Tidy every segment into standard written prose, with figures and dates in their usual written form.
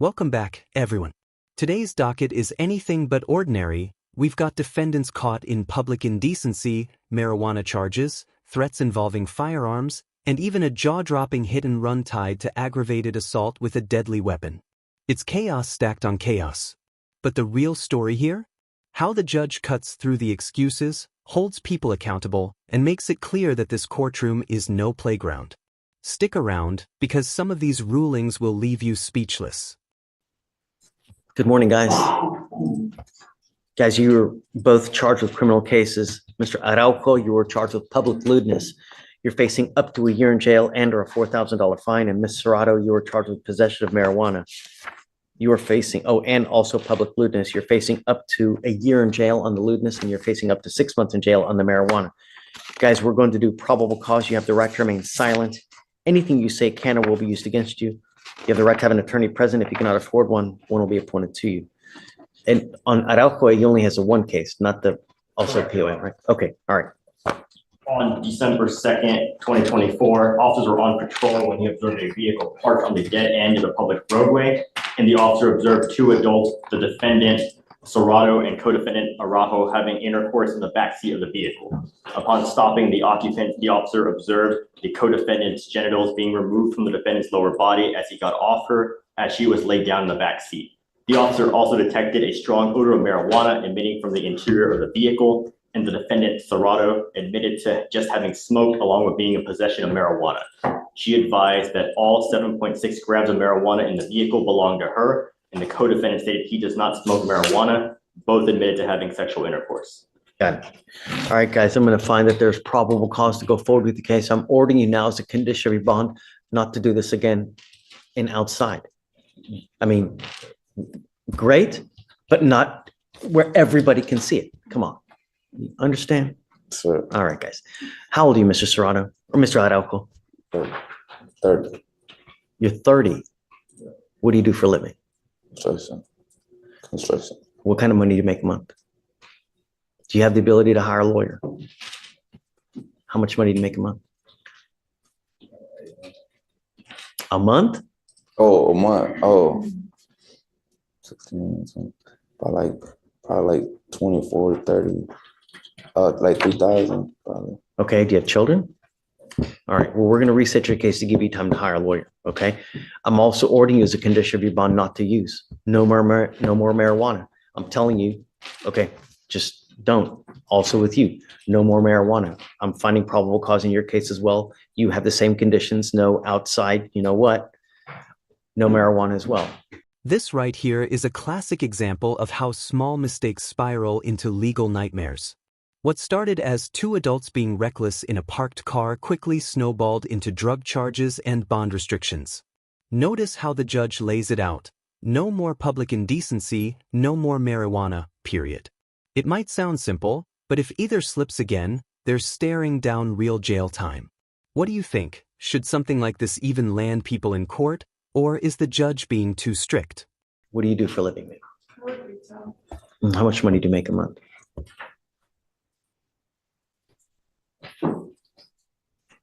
Welcome back, everyone. Today's docket is anything but ordinary. We've got defendants caught in public indecency, marijuana charges, threats involving firearms, and even a jaw-dropping hit-and-run tied to aggravated assault with a deadly weapon. It's chaos stacked on chaos. But the real story here? How the judge cuts through the excuses, holds people accountable, and makes it clear that this courtroom is no playground. Stick around, because some of these rulings will leave you speechless. Good morning, guys. Guys, you were both charged with criminal cases. Mr. Araujo, you were charged with public lewdness. You're facing up to a year in jail and or a $4,000 fine. And Ms. Serrato, you were charged with possession of marijuana. You are facing, and also public lewdness. You're facing up to a year in jail on the lewdness, and you're facing up to 6 months in jail on the marijuana. Guys, we're going to do probable cause. You have the right to remain silent. Anything you say can or will be used against you. You have the right to have an attorney present. If you cannot afford one, one will be appointed to you. And on Araujo, he only has a one case, not the also POM, right? Okay, all right. On December 2nd, 2024, officers were on patrol when he observed a vehicle parked on the dead end of a public roadway, and the officer observed two adults, the defendant, Serrato, and co-defendant Araujo, having intercourse in the backseat of the vehicle. Upon stopping the occupant, the officer observed the co-defendant's genitals being removed from the defendant's lower body as he got off her, as she was laid down in the back seat. The officer also detected a strong odor of marijuana emitting from the interior of the vehicle, and the defendant, Serrato, admitted to just having smoked along with being in possession of marijuana. She advised that all 7.6 grams of marijuana in the vehicle belonged to her, and the co-defendant stated he does not smoke marijuana. Both admitted to having sexual intercourse. Got it. All right, guys, I'm going to find that there's probable cause to go forward with the case. I'm ordering you now as a condition of your bond not to do this again in outside. I mean, great, but not where everybody can see it. Come on. Understand? Sure. All right, guys. How old are you, Mr. Serrato or Mr. Araujo? 30. You're 30. What do you do for a living? Construction. What kind of money do you make a month? Do you have the ability to hire a lawyer? How much money do you make a month? A month? Oh, a month. Oh, 16, probably like 24, 30, like 3,000 probably. Okay. Do you have children? All right. Well, we're going to reset your case to give you time to hire a lawyer. Okay. I'm also ordering you as a condition of your bond not to use. No more marijuana. I'm telling you. Okay. Just don't. Also with you, no more marijuana. I'm finding probable cause in your case as well. You have the same conditions. No outside. You know what? No marijuana as well. This right here is a classic example of how small mistakes spiral into legal nightmares. What started as two adults being reckless in a parked car quickly snowballed into drug charges and bond restrictions. Notice how the judge lays it out. No more public indecency, no more marijuana, period. It might sound simple, but if either slips again, they're staring down real jail time. What do you think? Should something like this even land people in court, or is the judge being too strict? What do you do for a living, babe? How much money do you make a month?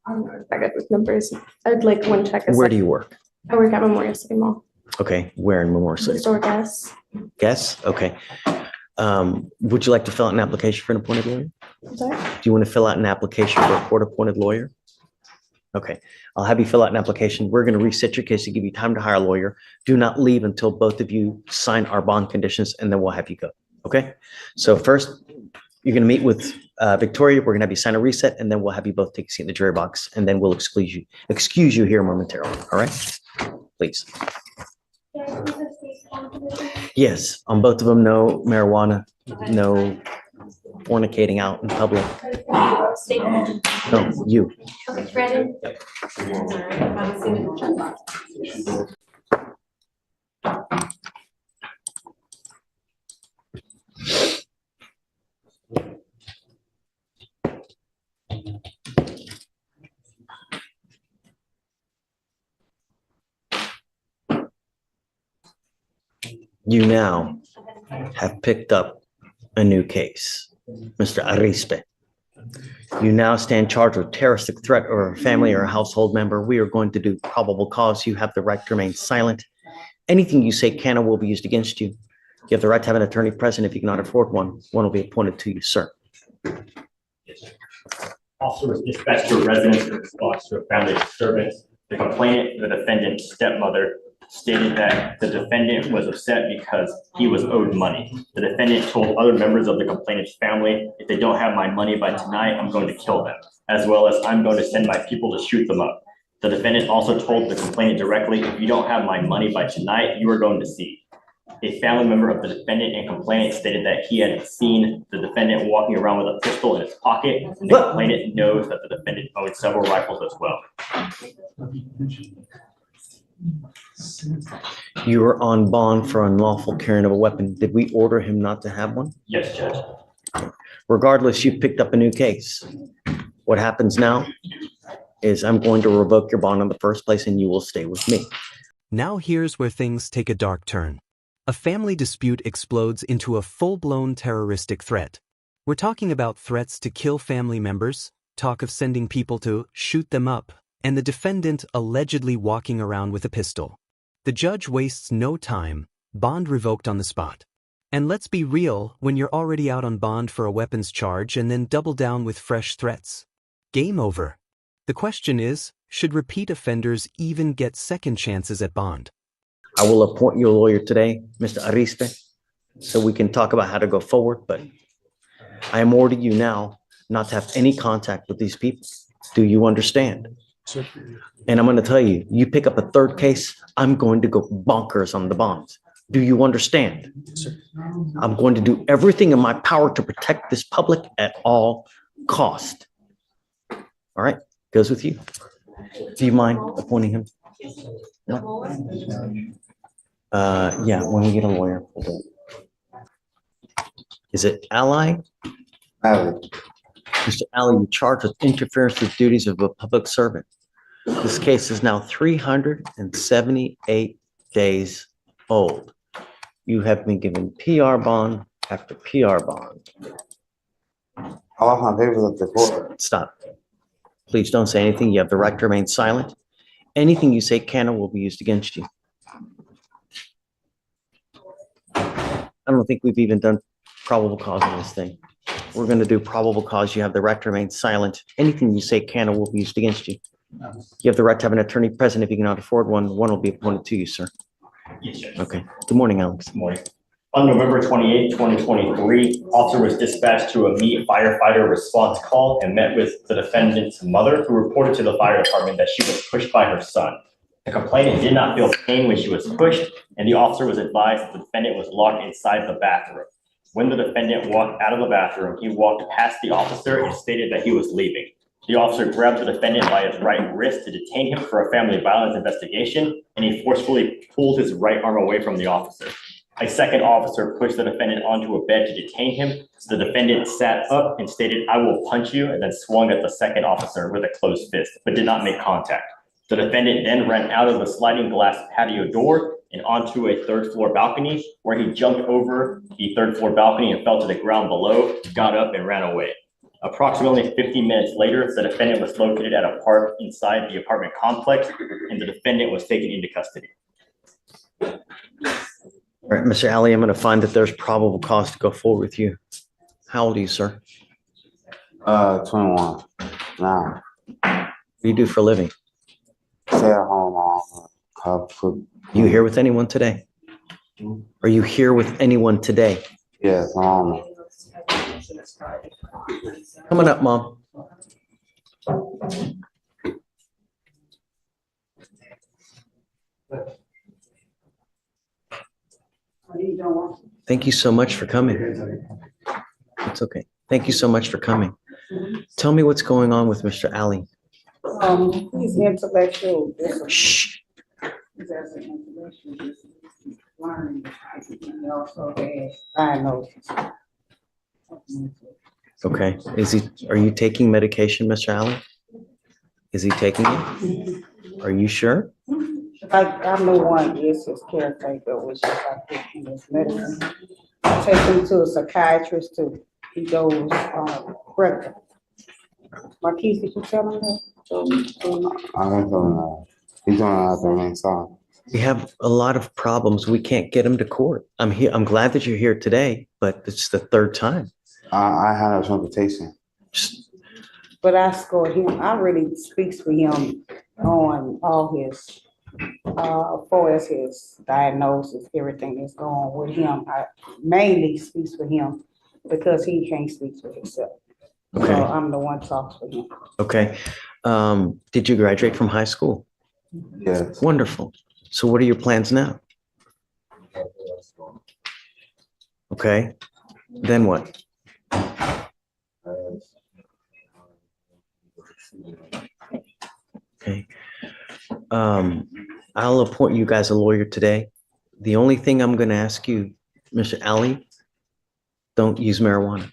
I'm not that good with numbers. I'd like one check. Where do you work? I work at Memorial City Mall. Okay. Where in Memorial City? Store gas. Guess? Okay. Would you like to fill out an application for an appointed lawyer? Sorry? Do you want to fill out an application for a court-appointed lawyer? Okay. I'll have you fill out an application. We're going to reset your case to give you time to hire a lawyer. Do not leave until both of you sign our bond conditions, and then we'll have you go. Okay? So first, you're going to meet with Victoria. We're going to have you sign a reset, and then we'll have you both take a seat in the jury box, and then we'll excuse you here momentarily. All right? Please. Yes, on both of them, no marijuana, no fornicating out in public. No, you. Ready? You now have picked up a new case, Mr. Arispe. You now stand charged with terroristic threat or a family or a household member. We are going to do probable cause. You have the right to remain silent. Anything you say can or will be used against you. You have the right to have an attorney present. If you cannot afford one, one will be appointed to you, sir. Officer was dispatched to a residence in response to a family disturbance. The complainant, the defendant's stepmother, stated that the defendant was upset because he was owed money. The defendant told other members of the complainant's family, if they don't have my money by tonight, I'm going to kill them, as well as I'm going to send my people to shoot them up. The defendant also told the complainant directly, if you don't have my money by tonight, you are going to see. A family member of the defendant and complainant stated that he had seen the defendant walking around with a pistol in his pocket, and the complainant knows that the defendant owned several rifles as well. You were on bond for unlawful carrying of a weapon. Did we order him not to have one? Yes, Judge. Regardless, you picked up a new case. What happens now is I'm going to revoke your bond in the first place and you will stay with me. Now here's where things take a dark turn. A family dispute explodes into a full-blown terroristic threat. We're talking about threats to kill family members, talk of sending people to shoot them up, and the defendant allegedly walking around with a pistol. The judge wastes no time, bond revoked on the spot. And let's be real, when you're already out on bond for a weapons charge and then double down with fresh threats. Game over. The question is, should repeat offenders even get second chances at bond? I will appoint you a lawyer today, Mr. Ariste, so we can talk about how to go forward, but I am ordering you now not to have any contact with these people. Do you understand? And I'm going to tell you, you pick up a third case, I'm going to go bonkers on the bonds. Do you understand? I'm going to do everything in my power to protect this public at all cost. All right, goes with you. Do you mind appointing him? No? Yeah, when we get a lawyer. We'll do it. Is it Ally? Ally. Mr. Ally, you're charged with interference with duties of a public servant. This case is now 378 days old. You have been given PR bond after PR bond. I lost my papers at the court. Stop. Please don't say anything. You have the right to remain silent. Anything you say can or will be used against you. I don't think we've even done probable cause on this thing. We're going to do probable cause. You have the right to remain silent. Anything you say can or will be used against you. You have the right to have an attorney present. If you cannot afford one, one will be appointed to you, sir. Yes, Judge. Okay. Good morning, Alex. Good morning. On November 28, 2023, officer was dispatched to a meet firefighter response call and met with the defendant's mother, who reported to the fire department that she was pushed by her son. The complainant did not feel pain when she was pushed, and the officer was advised that the defendant was locked inside the bathroom. When the defendant walked out of the bathroom, he walked past the officer and stated that he was leaving. The officer grabbed the defendant by his right wrist to detain him for a family violence investigation, and he forcefully pulled his right arm away from the officer. A second officer pushed the defendant onto a bed to detain him. So the defendant sat up and stated, "I will punch you," and then swung at the second officer with a closed fist, but did not make contact. The defendant then ran out of the sliding glass patio door and onto a third floor balcony, where he jumped over the third floor balcony and fell to the ground below, got up and ran away. Approximately 15 minutes later, the defendant was located at a park inside the apartment complex, and the defendant was taken into custody. All right, Mr. Alley, I'm going to find that there's probable cause to go forward with you. How old are you, sir? 21. Now, What do you do for a living? stay at home. You here with anyone today? Are you here with anyone today? Yes, mom. Come on up, Mom. Thank you so much for coming. It's okay. Thank you so much for coming. Tell me what's going on with Mr. Alley. He's intellectual. Shh. He's as an intellectual, he's learning. He also has diagnosis. Okay. Are you taking medication, Mr. Alley? Is he taking it? Are you sure? I'm the one, is his caretaker, which is I take his medicine. I take him to a psychiatrist too. He goes, regular. Marquise, did you tell him that? I don't know. He's doing it after remain silent. We have a lot of problems. We can't get him to court. I'm here. I'm glad that you're here today, but it's the third time. I had a transportation. Just, But I scored him, I really speaks for him on all his, for as his diagnosis, everything that's going on with him. I mainly speaks for him because he can't speak for himself. So okay. I'm the one talks for him. Okay. Did you graduate from high school? Yes. Wonderful. So what are your plans now? Okay. Then what? Okay. I'll appoint you guys a lawyer today. The only thing I'm going to ask you, Mr. Ali, don't use marijuana.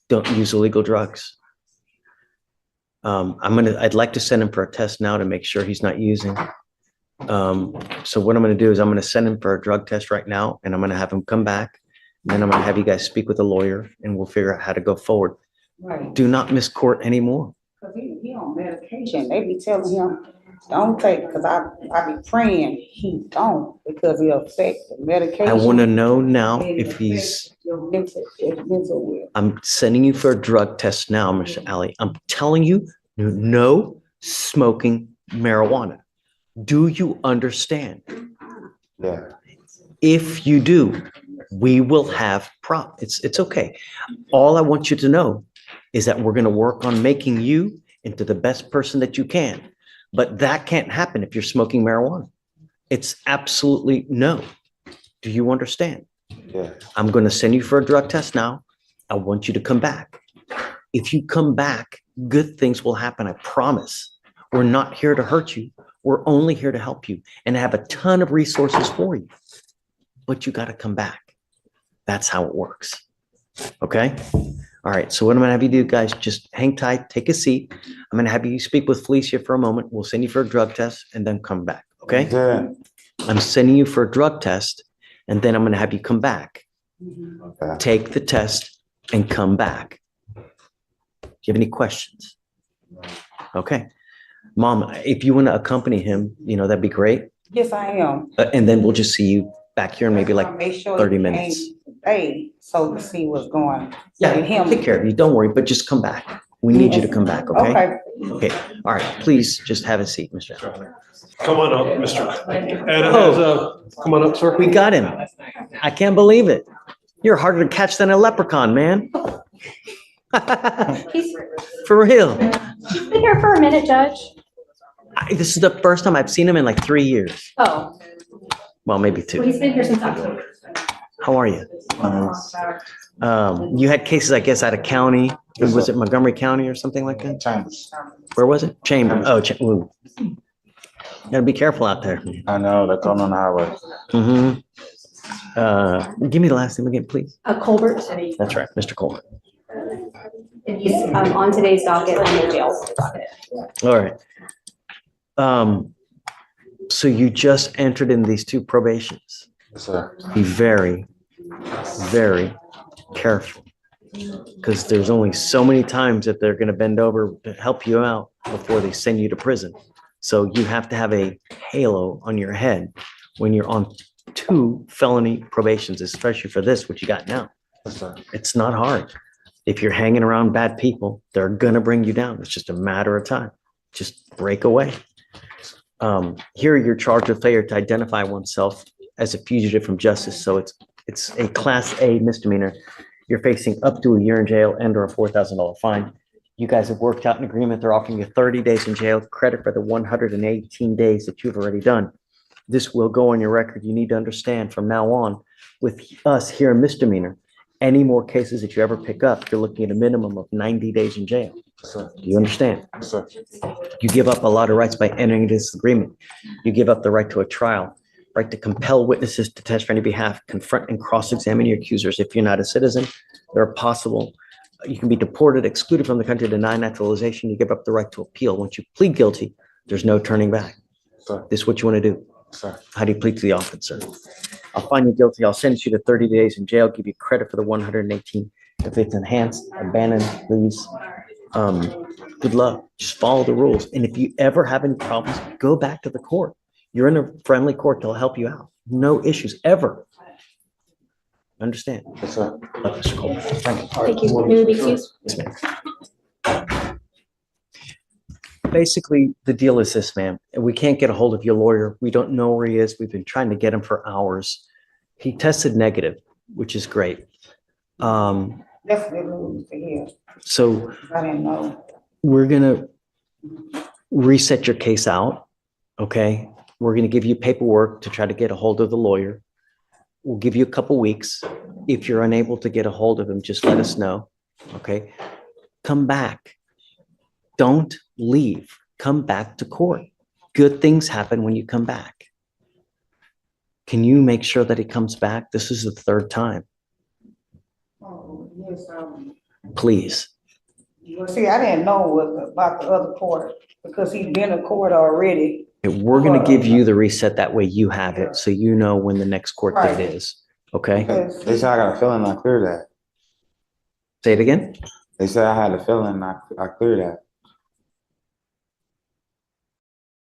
Don't use illegal drugs. I'd like to send him for a test now to make sure he's not using. So what I'm going to do is I'm going to send him for a drug test right now, and I'm going to have him come back. And then I'm going to have you guys speak with a lawyer, and we'll figure out how to go forward. Right. Do not miss court anymore. Cause he on medication. They be telling him, don't take, cause I be praying he don't, because he affect the medication. I want to know now and if he's, affect your mental will. I'm sending you for a drug test now, Mr. Ali. I'm telling you, no smoking marijuana. Do you understand? Yeah. If you do, we will have it's okay. All I want you to know is that we're going to work on making you into the best person that you can. But that can't happen if you're smoking marijuana. It's absolutely no. Do you understand? Yeah. I'm going to send you for a drug test now. I want you to come back. If you come back, good things will happen. I promise. We're not here to hurt you. We're only here to help you and have a ton of resources for you. But you got to come back. That's how it works. Okay? All right. So what I'm going to have you do, guys, just hang tight, take a seat. I'm going to have you speak with Fleischer for a moment. We'll send you for a drug test and then come back. Okay? Yeah. I'm sending you for a drug test and then I'm going to have you come back. Okay. Take the test and come back. Do you have any questions? Okay. Mom, if you want to accompany him, that'd be great. Yes, I am. And then we'll just see you back here in maybe like Make sure 30 he minutes. ain't paid, so to see what's going on. Yeah, And him. take care of you. Don't worry, but just come back. We need you to come back, okay? Okay. Okay. All right. Please just have a seat, Mr. Allen. Come on up, Mr. And come on up, sir. We got him. I can't believe it. You're harder to catch than a leprechaun, man. He's For real. been here for a minute, Judge. This is the first time I've seen him in like 3 years. Oh, Well, maybe well, 2. he's been here since October. How are you? You had cases, I guess, out of county. Was it Montgomery County or something like that? Chambers. Where was it? Chamber. Oh, ooh. Gotta be careful out there. I know, they're coming on the highway. Give me the last name again, please. Colbert, That's right, Mr. Coleman. and he's on today's docket on the jail docket. All right. So you just entered in these 2 probations. Yes, sir. Be very, very careful, because there's only so many times that they're going to bend over to help you out before they send you to prison. So you have to have a halo on your head when you're on 2 felony probations, especially for this, what you got now. Yes, sir. It's not hard. If you're hanging around bad people, they're going to bring you down. It's just a matter of time. Just break away. Here you're charged with failure to identify oneself as a fugitive from justice. So it's a Class A misdemeanor. You're facing up to a year in jail and or a $4,000 fine. You guys have worked out an agreement. They're offering you 30 days in jail, credit for the 118 days that you've already done. This will go on your record. You need to understand from now on, with us here in misdemeanor, any more cases that you ever pick up, you're looking at a minimum of 90 days in jail. Yes, sir. Do you understand? Yes, sir. You give up a lot of rights by entering this agreement. You give up the right to a trial, right to compel witnesses to test on your behalf, confront and cross-examine your accusers. If you're not a citizen, there are possible, you can be deported, excluded from the country, denied naturalization. You give up the right to appeal. Once you plead guilty, there's no turning back. Sir. This is what you want to do. Sir. How do you plead to the offense, sir? I'll find you guilty. I'll sentence you to 30 days in jail, give you credit for the 118. If it's enhanced, abandon, please. Good luck. Just follow the rules. And if you ever have any problems, go back to the court. You're in a friendly court. They'll help you out. No issues ever. Understand? Yes, sir. Mr. Coleman. Thank you. Thank you. May we be excused? Basically, the deal is this, ma'am. We can't get a hold of your lawyer. We don't know where he is. We've been trying to get him for hours. He tested negative, which is great. That's good news to hear. So I didn't know. we're gonna reset your case out, okay? We're gonna give you paperwork to try to get a hold of the lawyer. We'll give you a couple weeks. If you're unable to get a hold of him, just let us know, okay? Come back. Don't leave. Come back to court. Good things happen when you come back. Can you make sure that he comes back? This is the third time. Oh, yes, Please. well, see, I didn't know about the other court because he'd been in court already. We're gonna give you the reset. That way you have it, so you know when the next court date Right. is, okay? Because They said I got a feeling I cleared that. Say it again? They said I had a feeling I cleared that.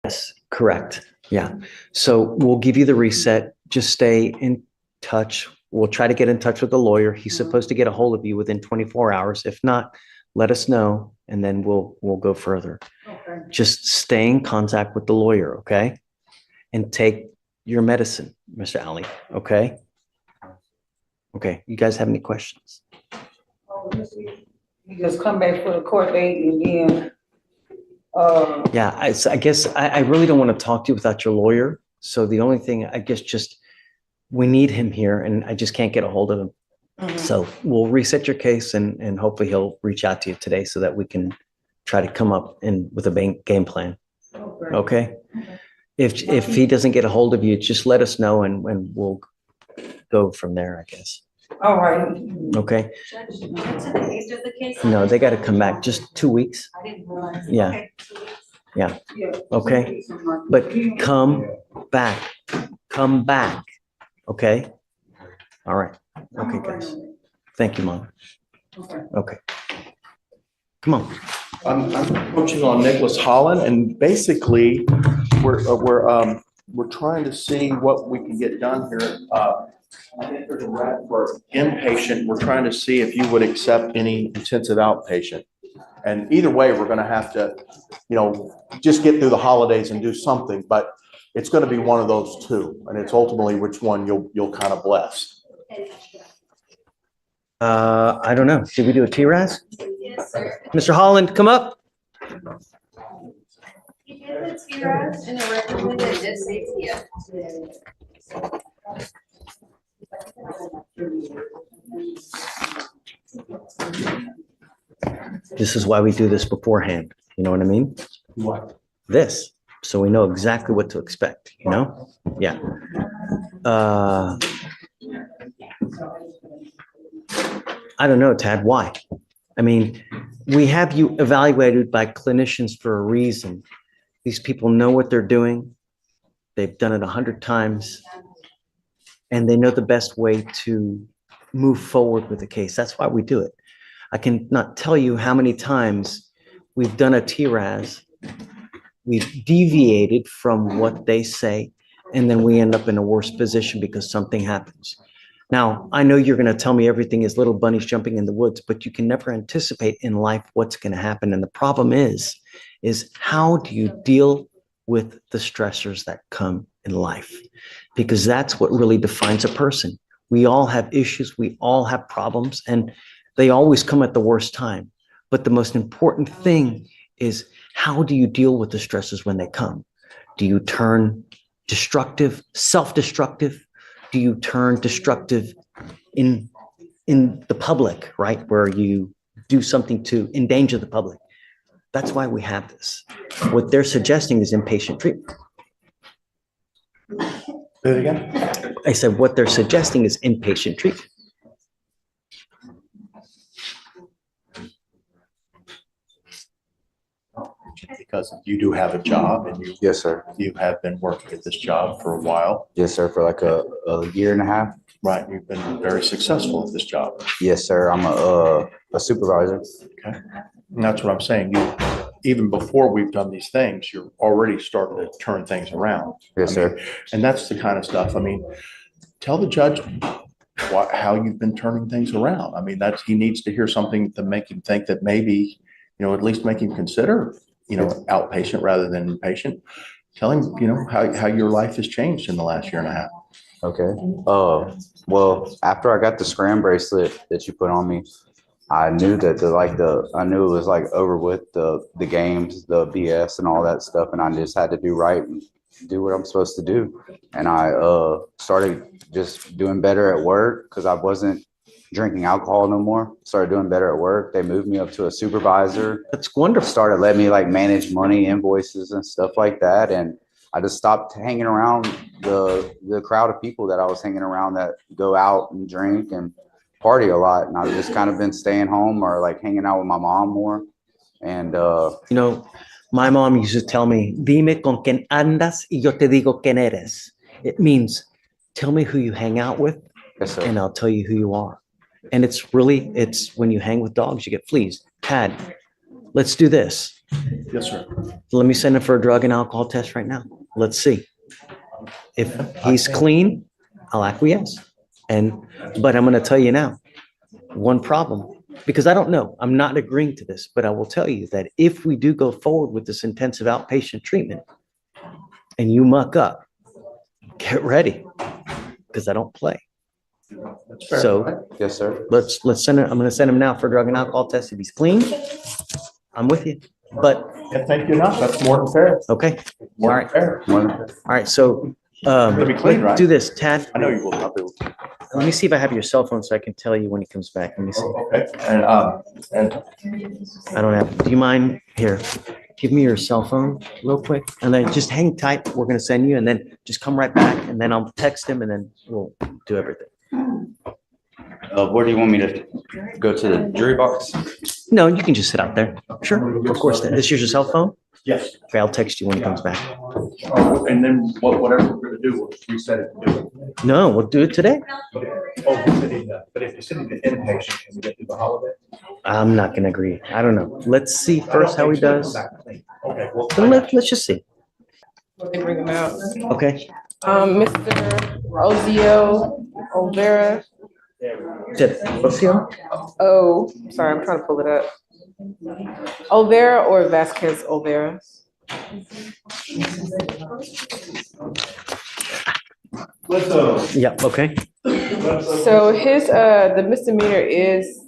Yes, correct. Yeah. So we'll give you the reset. Just stay in touch. We'll try to get in touch with the lawyer. He's supposed to get a hold of you within 24 hours. If not, let us know and then we'll go further. Okay. Just stay in contact with the lawyer, okay? And take your medicine, Mr. Alley, okay? Okay, you guys have any questions? Oh, you just come back for the court date and then, Yeah, I guess I really don't want to talk to you without your lawyer. So the only thing, I guess, just we need him here and I just can't get a hold of him. mhm. So we'll reset your case and hopefully he'll reach out to you today so that we can try to come up with a game plan. Okay. Okay? If he doesn't get a hold of you, just let us know and we'll go from there, I guess. All right. Okay? Judge, what's the age of the case? No, they got to come back just 2 weeks. I didn't realize. Yeah. Okay. Yeah. Okay. But come back. Come back. Okay? All right. Okay, guys. Thank you, Mom. Okay. Come on. I'm coaching on Nicholas Holland, and basically, we're trying to see what we can get done here. I think there's a rec for inpatient. We're trying to see if you would accept any intensive outpatient. And either way, we're gonna have to, just get through the holidays and do something, but it's gonna be one of those two, and it's ultimately which one you'll kind of bless. I don't know. Should we do a TRAS? Yes, sir. Mr. Holland, come up. He did the TRS and the recommended did say TF. This is why we do this beforehand. You know what I mean? What? This, so we know exactly what to expect, you know? Yeah. I don't know, Tad, why? I mean, we have you evaluated by clinicians for a reason. These people know what they're doing. They've done it 100 times. And they know the best way to move forward with the case. That's why we do it. I can not tell you how many times we've done a TRAS, we've deviated from what they say, and then we end up in a worse position because something happens. Now, I know you're going to tell me everything is little bunnies jumping in the woods, but you can never anticipate in life what's going to happen. And the problem is how do you deal with the stressors that come in life? Because that's what really defines a person. We all have issues, we all have problems, and they always come at the worst time. But the most important thing is, how do you deal with the stresses when they come? Do you turn destructive, self-destructive? Do you turn destructive in the public, right? Where you do something to endanger the public. That's why we have this. What they're suggesting is inpatient treatment. Say it again? I said, what they're suggesting is inpatient treatment. Because you do have a job and Yes, sir. you have been working at this job for a while. Yes, sir, for like a year and a half. Right, you've been very successful at this job. Yes, sir. I'm a supervisor. Okay. And that's what I'm saying. even before we've done these things, you're already starting to turn things around. Yes, I mean, sir. And that's the kind of stuff, I mean, tell the judge how you've been turning things around. I mean, he needs to hear something to make him think that maybe, at least make him consider, outpatient rather than inpatient. Tell him, how your life has changed in the last year and a half. Okay. Well, after I got the scram bracelet that you put on me, I knew that I knew it was like over with the games, the BS and all that stuff. And I just had to do right and do what I'm supposed to do. And I started just doing better at work because I wasn't drinking alcohol no more. Started doing better at work. They moved me up to a supervisor. That's wonderful. Started letting me like manage money, invoices and stuff like that. And I just stopped hanging around the crowd of people that I was hanging around that go out and drink and party a lot. And I've just kind of been staying home or like hanging out with my mom more. And my mom used to tell me, dime con quien andas y yo te digo quién eres. It means, tell me who you hang out with yes, sir. and I'll tell you who you are. And it's when you hang with dogs, you get fleas. Tad, let's do this. Yes, sir. Let me send him for a drug and alcohol test right now. Let's see. If he's clean, I'll acquiesce. But I'm going to tell you now, one problem, because I don't know, I'm not agreeing to this, but I will tell you that if we do go forward with this intensive outpatient treatment and you muck up, get ready, because I don't play. That's fair. So Yes, sir. let's send him. I'm going to send him now for a drug and alcohol test. If he's clean, I'm with you. But Thank you enough. That's more than fair. okay, all More right, than fair. all right. So be clean, right? do this, Tad. I know you will not be. Let me see if I have your cell phone so I can tell you when he comes back. Let me see. Okay. And I don't have. Do you mind here? Give me your cell phone real quick, and then just hang tight. We're going to send you, and then just come right back, and then I'll text him, and then we'll do everything. Where do you want me to go to the jury box? No, you can just sit out there. Sure, of course. This is your cell phone. yes. Okay, I'll text you when he comes back. And then whatever we're going to do, we'll reset it. No, we'll do it today. But if you're sitting in inpatient, can we get through the holiday? I'm not going to agree. I don't know. Let's see first how he does. Okay. Well, Let's just see. They bring them out. Okay. Mr. Ozio Olvera. What's here? Oh, sorry, I'm trying to pull it up. Olvera or Vasquez Olvera? Yeah. Okay. So his the misdemeanor is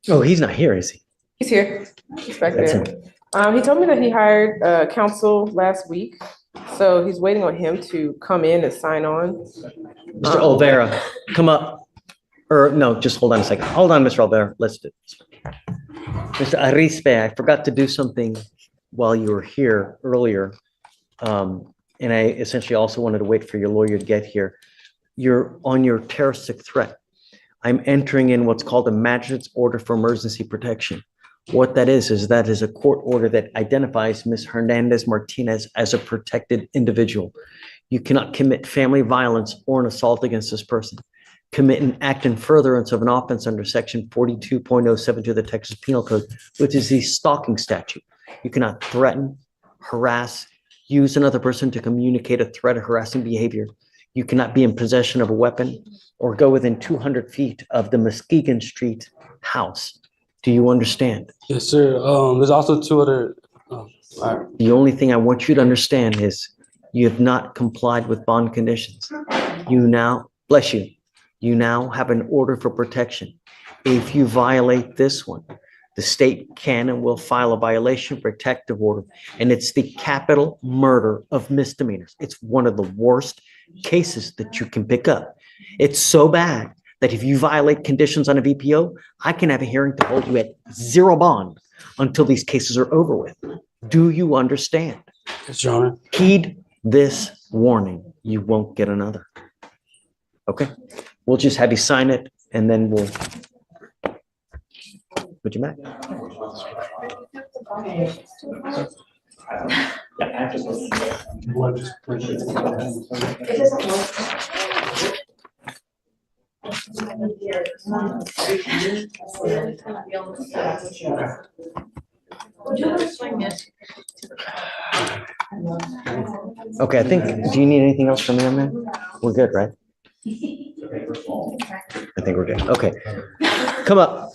Oh, he's not here, is he? he's here. He's back That's there. him. He told me that he hired counsel last week. So he's waiting on him to come in and sign on. Mr. Olvera, come up. Or no, just hold on a second. Hold on, Mr. Olvera. Let's do this. Mr. Arispe, I forgot to do something while you were here earlier. And I essentially also wanted to wait for your lawyer to get here. You're on your terroristic threat. I'm entering in what's called a magistrate's order for emergency protection. What that is a court order that identifies Ms. Hernandez Martinez as a protected individual. You cannot commit family violence or an assault against this person. Commit an act in furtherance of an offense under section 42.072 of the Texas Penal Code, which is the stalking statute. You cannot threaten, harass, use another person to communicate a threat or harassing behavior. You cannot be in possession of a weapon or go within 200 feet of the Muskegon Street house. Do you understand? Yes, sir. There's also two other. The only thing I want you to understand is you have not complied with bond conditions. You now, bless you, you now have an order for protection. If you violate this one, the state can and will file a violation protective order, and it's the capital murder of misdemeanors. It's one of the worst cases that you can pick up. It's so bad that if you violate conditions on a VPO, I can have a hearing to hold you at zero bond until these cases are over with. Do you understand? Yes, Your Honor. Heed this warning. You won't get another. Okay? We'll just have you sign it, and then we'll put you back. Okay, I think, do you need anything else from me on that? We're good, right? I think we're good. Okay. Come up.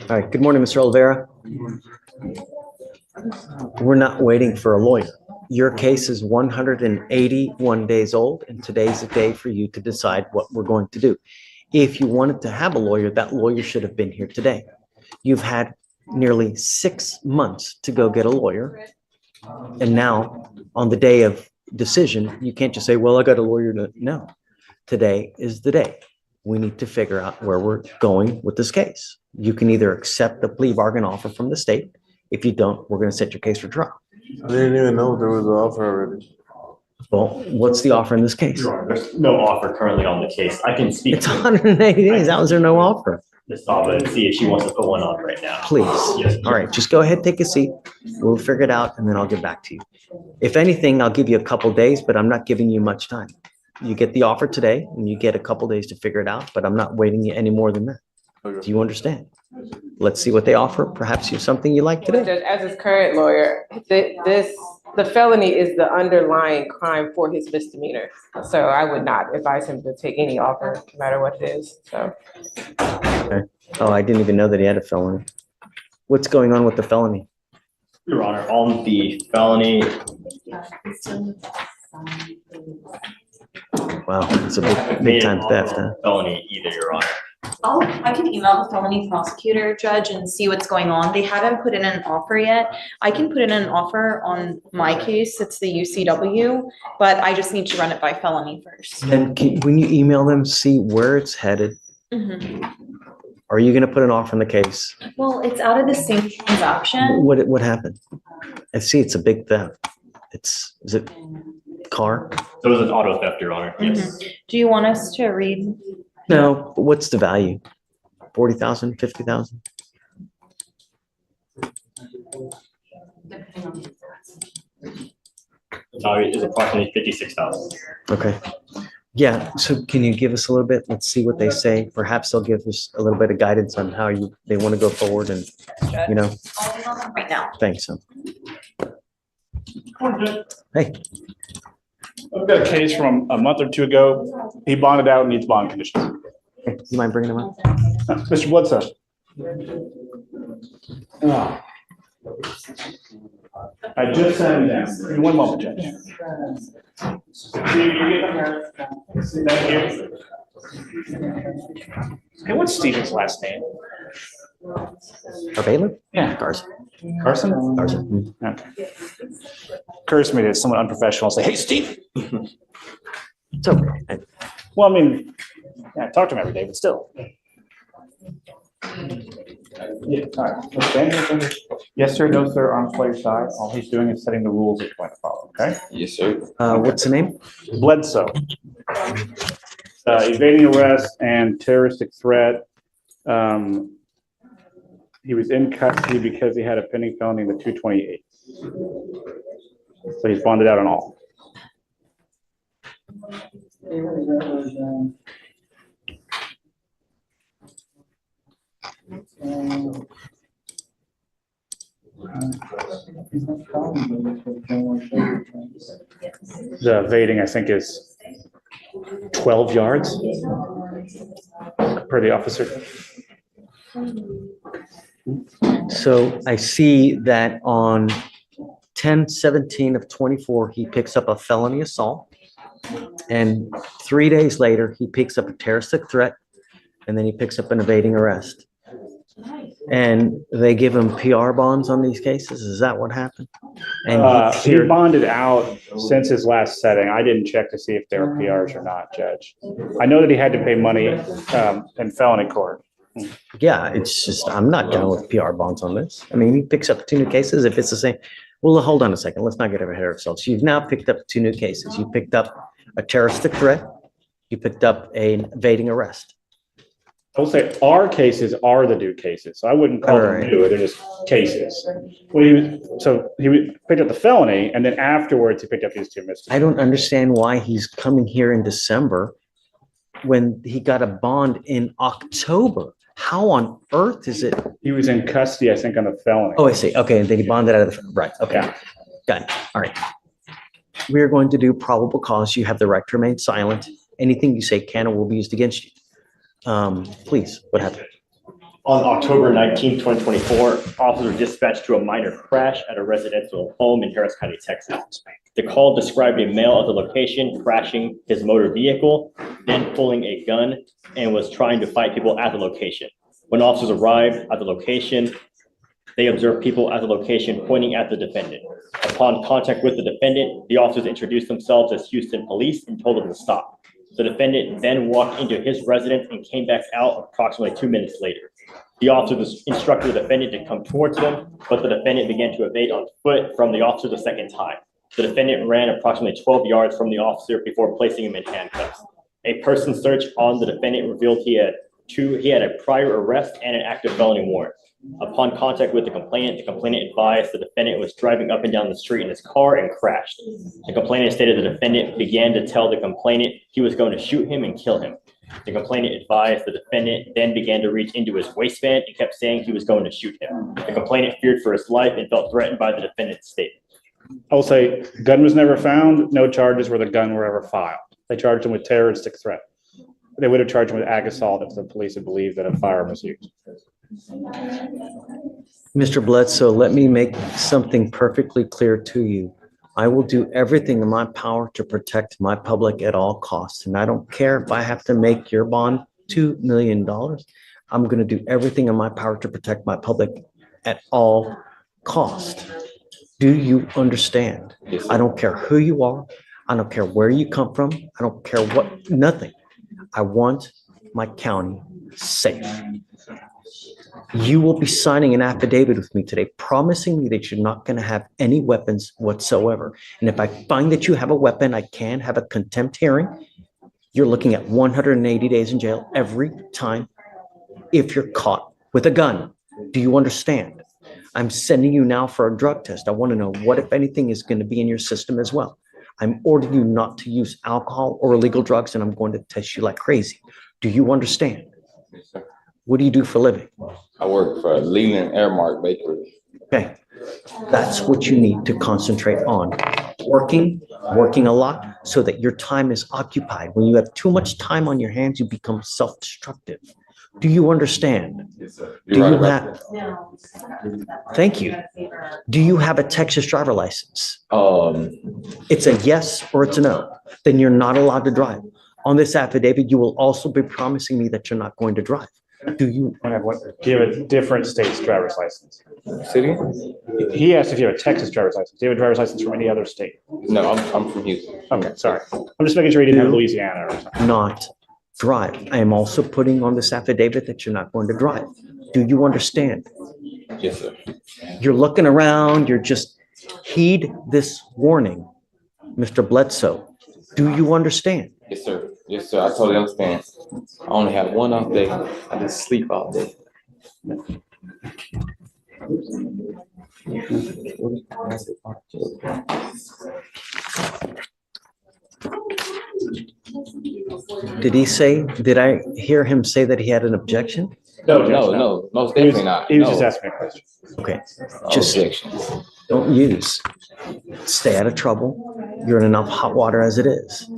All right, good morning, Mr. Oliveira. We're not waiting for a lawyer. Your case is 181 days old, and today's the day for you to decide what we're going to do. If you wanted to have a lawyer, that lawyer should have been here today. You've had nearly 6 months to go get a lawyer. And now, on the day of decision, you can't just say, well, I got a lawyer. No, today is the day. We need to figure out where we're going with this case. You can either accept the plea bargain offer from the state. If you don't, we're going to set your case for trial. I didn't even know there was an offer already. Well, what's the offer in this case? There's no offer currently on the case. I can speak It's to 180 days. How is there no offer? Ms. Saba and see if she wants to put one on right now. Please. Yes. All right, just go ahead, take a seat. We'll figure it out and then I'll get back to you. If anything, I'll give you a couple days, but I'm not giving you much time. You get the offer today and you get a couple days to figure it out, but I'm not waiting you any more than that. Okay. Do you understand? Let's see what they offer. Perhaps you have something you like today. Judge, as his current lawyer, the felony is the underlying crime for his misdemeanor. So I would not advise him to take any offer, no matter what it is, so. Okay. Oh, I didn't even know that he had a felony. What's going on with the felony? Your Honor, on the felony, Wow, it's a big time theft, huh? felony either, Your Honor. I can email the felony prosecutor, judge, and see what's going on. They haven't put in an offer yet. I can put in an offer on my case. It's the UCW, but I just need to run it by felony first. And when you email them, see where it's headed. Are you going to put an offer on the case? Well, it's out of the same transaction. What happened? I see it's a big theft. Is it car? So it was an auto theft, Your Honor. Yes. Do you want us to read? No, but what's the value? 40,000, 50,000? The value is approximately 56,000. Okay. Yeah, so can you give us a little bit? Let's see what they say. Perhaps they'll give us a little bit of guidance on how they want to go forward and, you know. I'll email them right now. Thanks. Hey, I've got a case from a month or two ago. He bonded out and needs bond conditions. hey, you mind bringing them up? Mr. Bledsoe. I just sent him down. Give me one moment, Judge. Thank you. Hey, what's Stephen's last name? Our bailiff? Yeah. Carson. Carson? Carson. Okay. Occurs to me that it's somewhat unprofessional to say, hey, Steve. It's okay. Well, I mean, yeah, I talk to him every day, but still. Yeah, all right. Let's stand here. Yes, sir. No, sir. On Fleischer's side. All he's doing is setting the rules that you're going to follow, okay? Yes, sir. What's the name? Bledsoe. Evading arrest and terroristic threat. He was in custody because he had a pending felony in the 228. So he's bonded out on all. The evading, I think, is 12 yards per the officer. So I see that on 10/17 of 24, he picks up a felony assault. And 3 days later, he picks up a terroristic threat, and then he picks up an evading arrest. And they give him PR bonds on these cases? Is that what happened? And He bonded out since his last setting. I didn't check to see if there were PRs or not, Judge. I know that he had to pay money in felony court. yeah, it's just, I'm not down with PR bonds on this. I mean, he picks up 2 new cases if it's the same. Well, hold on a second. Let's not get ahead of ourselves. You've now picked up 2 new cases. You picked up a terroristic threat. You picked up an evading arrest. I will say our cases are the new cases, so I wouldn't call them Alright. new, they're just cases. Well, he picked up the felony, and then afterwards, he picked up these two misdemeanors. I don't understand why he's coming here in December when he got a bond in October. How on earth is it? He was in custody, I think, on the felony. Oh, I see. Okay, and then he bonded out of the, right, okay. Yeah. Got it. All right. We're going to do probable cause. You have the right to remain silent. Anything you say can or will be used against you. Please, what happened? On October 19, 2024, officers were dispatched to a minor crash at a residential home in Harris County, Texas. The call described a male at the location crashing his motor vehicle, then pulling a gun and was trying to fight people at the location. When officers arrived at the location, they observed people at the location pointing at the defendant. Upon contact with the defendant, the officers introduced themselves as Houston police and told them to stop. The defendant then walked into his residence and came back out approximately 2 minutes later. The officers instructed the defendant to come towards them, but the defendant began to evade on foot from the officer the second time. The defendant ran approximately 12 yards from the officer before placing him in handcuffs. A person search on the defendant revealed he had a prior arrest and an active felony warrant. Upon contact with the complainant advised the defendant was driving up and down the street in his car and crashed. The complainant stated the defendant began to tell the complainant he was going to shoot him and kill him. The complainant advised the defendant then began to reach into his waistband and kept saying he was going to shoot him. The complainant feared for his life and felt threatened by the defendant's statement. I will say, gun was never found, no charges where the gun were ever filed. They charged him with terroristic threat. They would have charged him with ag assault if the police had believed that a firearm was used. Mr. Bledsoe, let me make something perfectly clear to you. I will do everything in my power to protect my public at all costs. And I don't care if I have to make your bond $2 million. I'm going to do everything in my power to protect my public at all costs. Do you understand? Yes, sir. I don't care who you are. I don't care where you come from. I don't care what, nothing. I want my county safe. You will be signing an affidavit with me today, promising me that you're not going to have any weapons whatsoever. And if I find that you have a weapon, I can have a contempt hearing. You're looking at 180 days in jail every time if you're caught with a gun. Do you understand? I'm sending you now for a drug test. I want to know what, if anything, is going to be in your system as well. I'm ordering you not to use alcohol or illegal drugs, and I'm going to test you like crazy. Do you understand? Yes, sir. What do you do for a living? I work for Leland Airmark Bakery. Okay, that's what you need to concentrate on. Working a lot so that your time is occupied. When you have too much time on your hands, you become self-destructive. Do you understand? Yes, sir. Do You're you right about have, thank you. Do you have a Texas driver license? that. It's a yes or it's a no. Then you're not allowed to drive. On this affidavit, you will also be promising me that you're not going to drive. Do you? Do you have a different state's driver's license? City? He asked if you have a Texas driver's license. Do you have a driver's license from any other state? No, I'm from Houston. Okay, sorry. I'm just making sure he didn't have Louisiana or something. Not drive. I am also putting on this affidavit that you're not going to drive. Do you understand? Yes, sir. You're looking around, you're just, heed this warning, Mr. Bledsoe. Do you understand? Yes, sir. Yes, sir. I totally understand. I only have one off day. I just sleep all day. Did I hear him say that he had an objection? No, most definitely not. He was just No. asking me a question. Okay, No just objections. don't use. Stay out of trouble. You're in enough hot water as it is.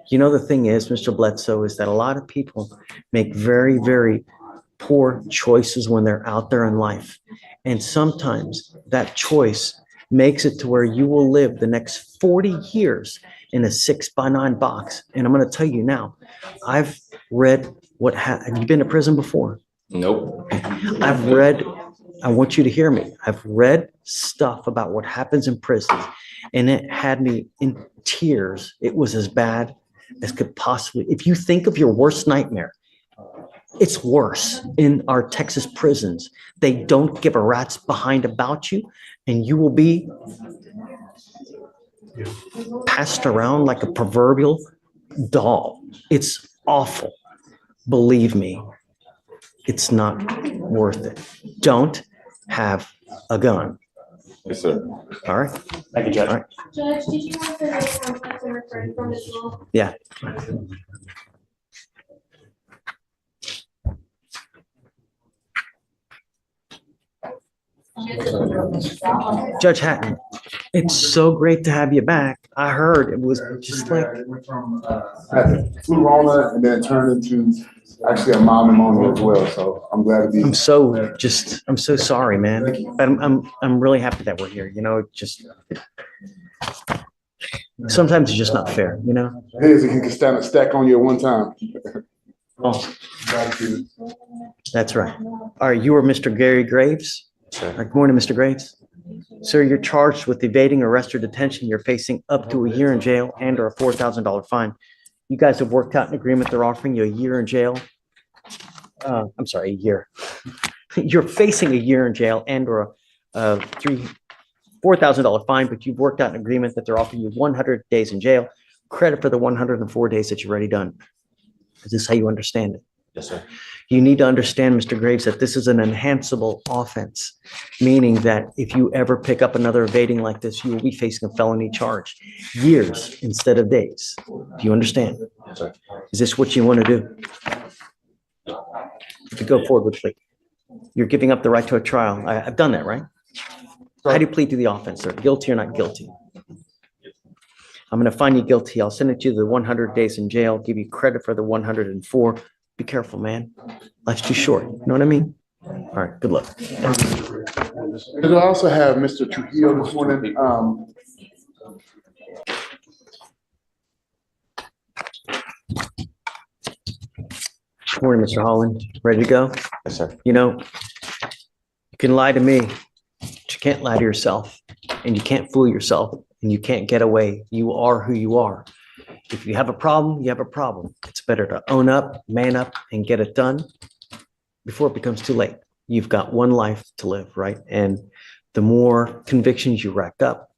You know, the thing is, Mr. Bledsoe, is that a lot of people make very, very poor choices when they're out there in life. And sometimes that choice makes it to where you will live the next 40 years in a 6x9 box. And I'm going to tell you now, I've read have you been to prison before? Nope. I've read, I want you to hear me. I've read stuff about what happens in prisons, and it had me in tears. It was as bad as could possibly, if you think of your worst nightmare, it's worse in our Texas prisons. They don't give a rat's behind about you, and you will be passed around like a proverbial doll. It's awful. Believe me. It's not worth it. Don't have a gun. Yes, sir. All right? Thank you, Judge. All right. Judge, did you want the contact I'm referring from as well? Yeah. Judge Hatton, it's so great to have you back. I heard it was just like, It went from, flu Rona and then it turned into actually a mild pneumonia as well, so I'm glad to be. I'm so sorry, man. But I'm really happy that we're here, you know, just sometimes it's just not fair, you know? It is, you can stand a stack on you at one time. Oh, Gratitude. that's right. All right, you are Mr. Gary Graves? Sure. All right, good morning, Mr. Graves. Sir, you're charged with evading arrest or detention. You're facing up to a year in jail and or a $4,000 fine. You guys have worked out an agreement. They're offering you a year in jail. I'm sorry, a year. You're facing a year in jail and or a $4,000 fine, but you've worked out an agreement that they're offering you 100 days in jail, credit for the 104 days that you've already done. Is this how you understand it? Yes, sir. You need to understand, Mr. Graves, that this is an enhanceable offense, meaning that if you ever pick up another evading like this, you will be facing a felony charge, years instead of days. Do you understand? Yes, sir. Is this what you want to do? To go forward with plea. You're giving up the right to a trial. I've done that, right? How do you plead to the offense, sir? Guilty or not guilty? I'm going to find you guilty. I'll send it to you the 100 days in jail, give you credit for the 104. Be careful, man. Life's too short. You know what I mean? All right, good luck. Because I also have Mr. Trujillo this morning. Good morning, Mr. Holland. Ready to go? Yes, sir. You know, you can lie to me, but you can't lie to yourself, and you can't fool yourself, and you can't get away. You are who you are. If you have a problem, you have a problem. It's better to own up, man up, and get it done before it becomes too late. You've got one life to live, right? And the more convictions you rack up,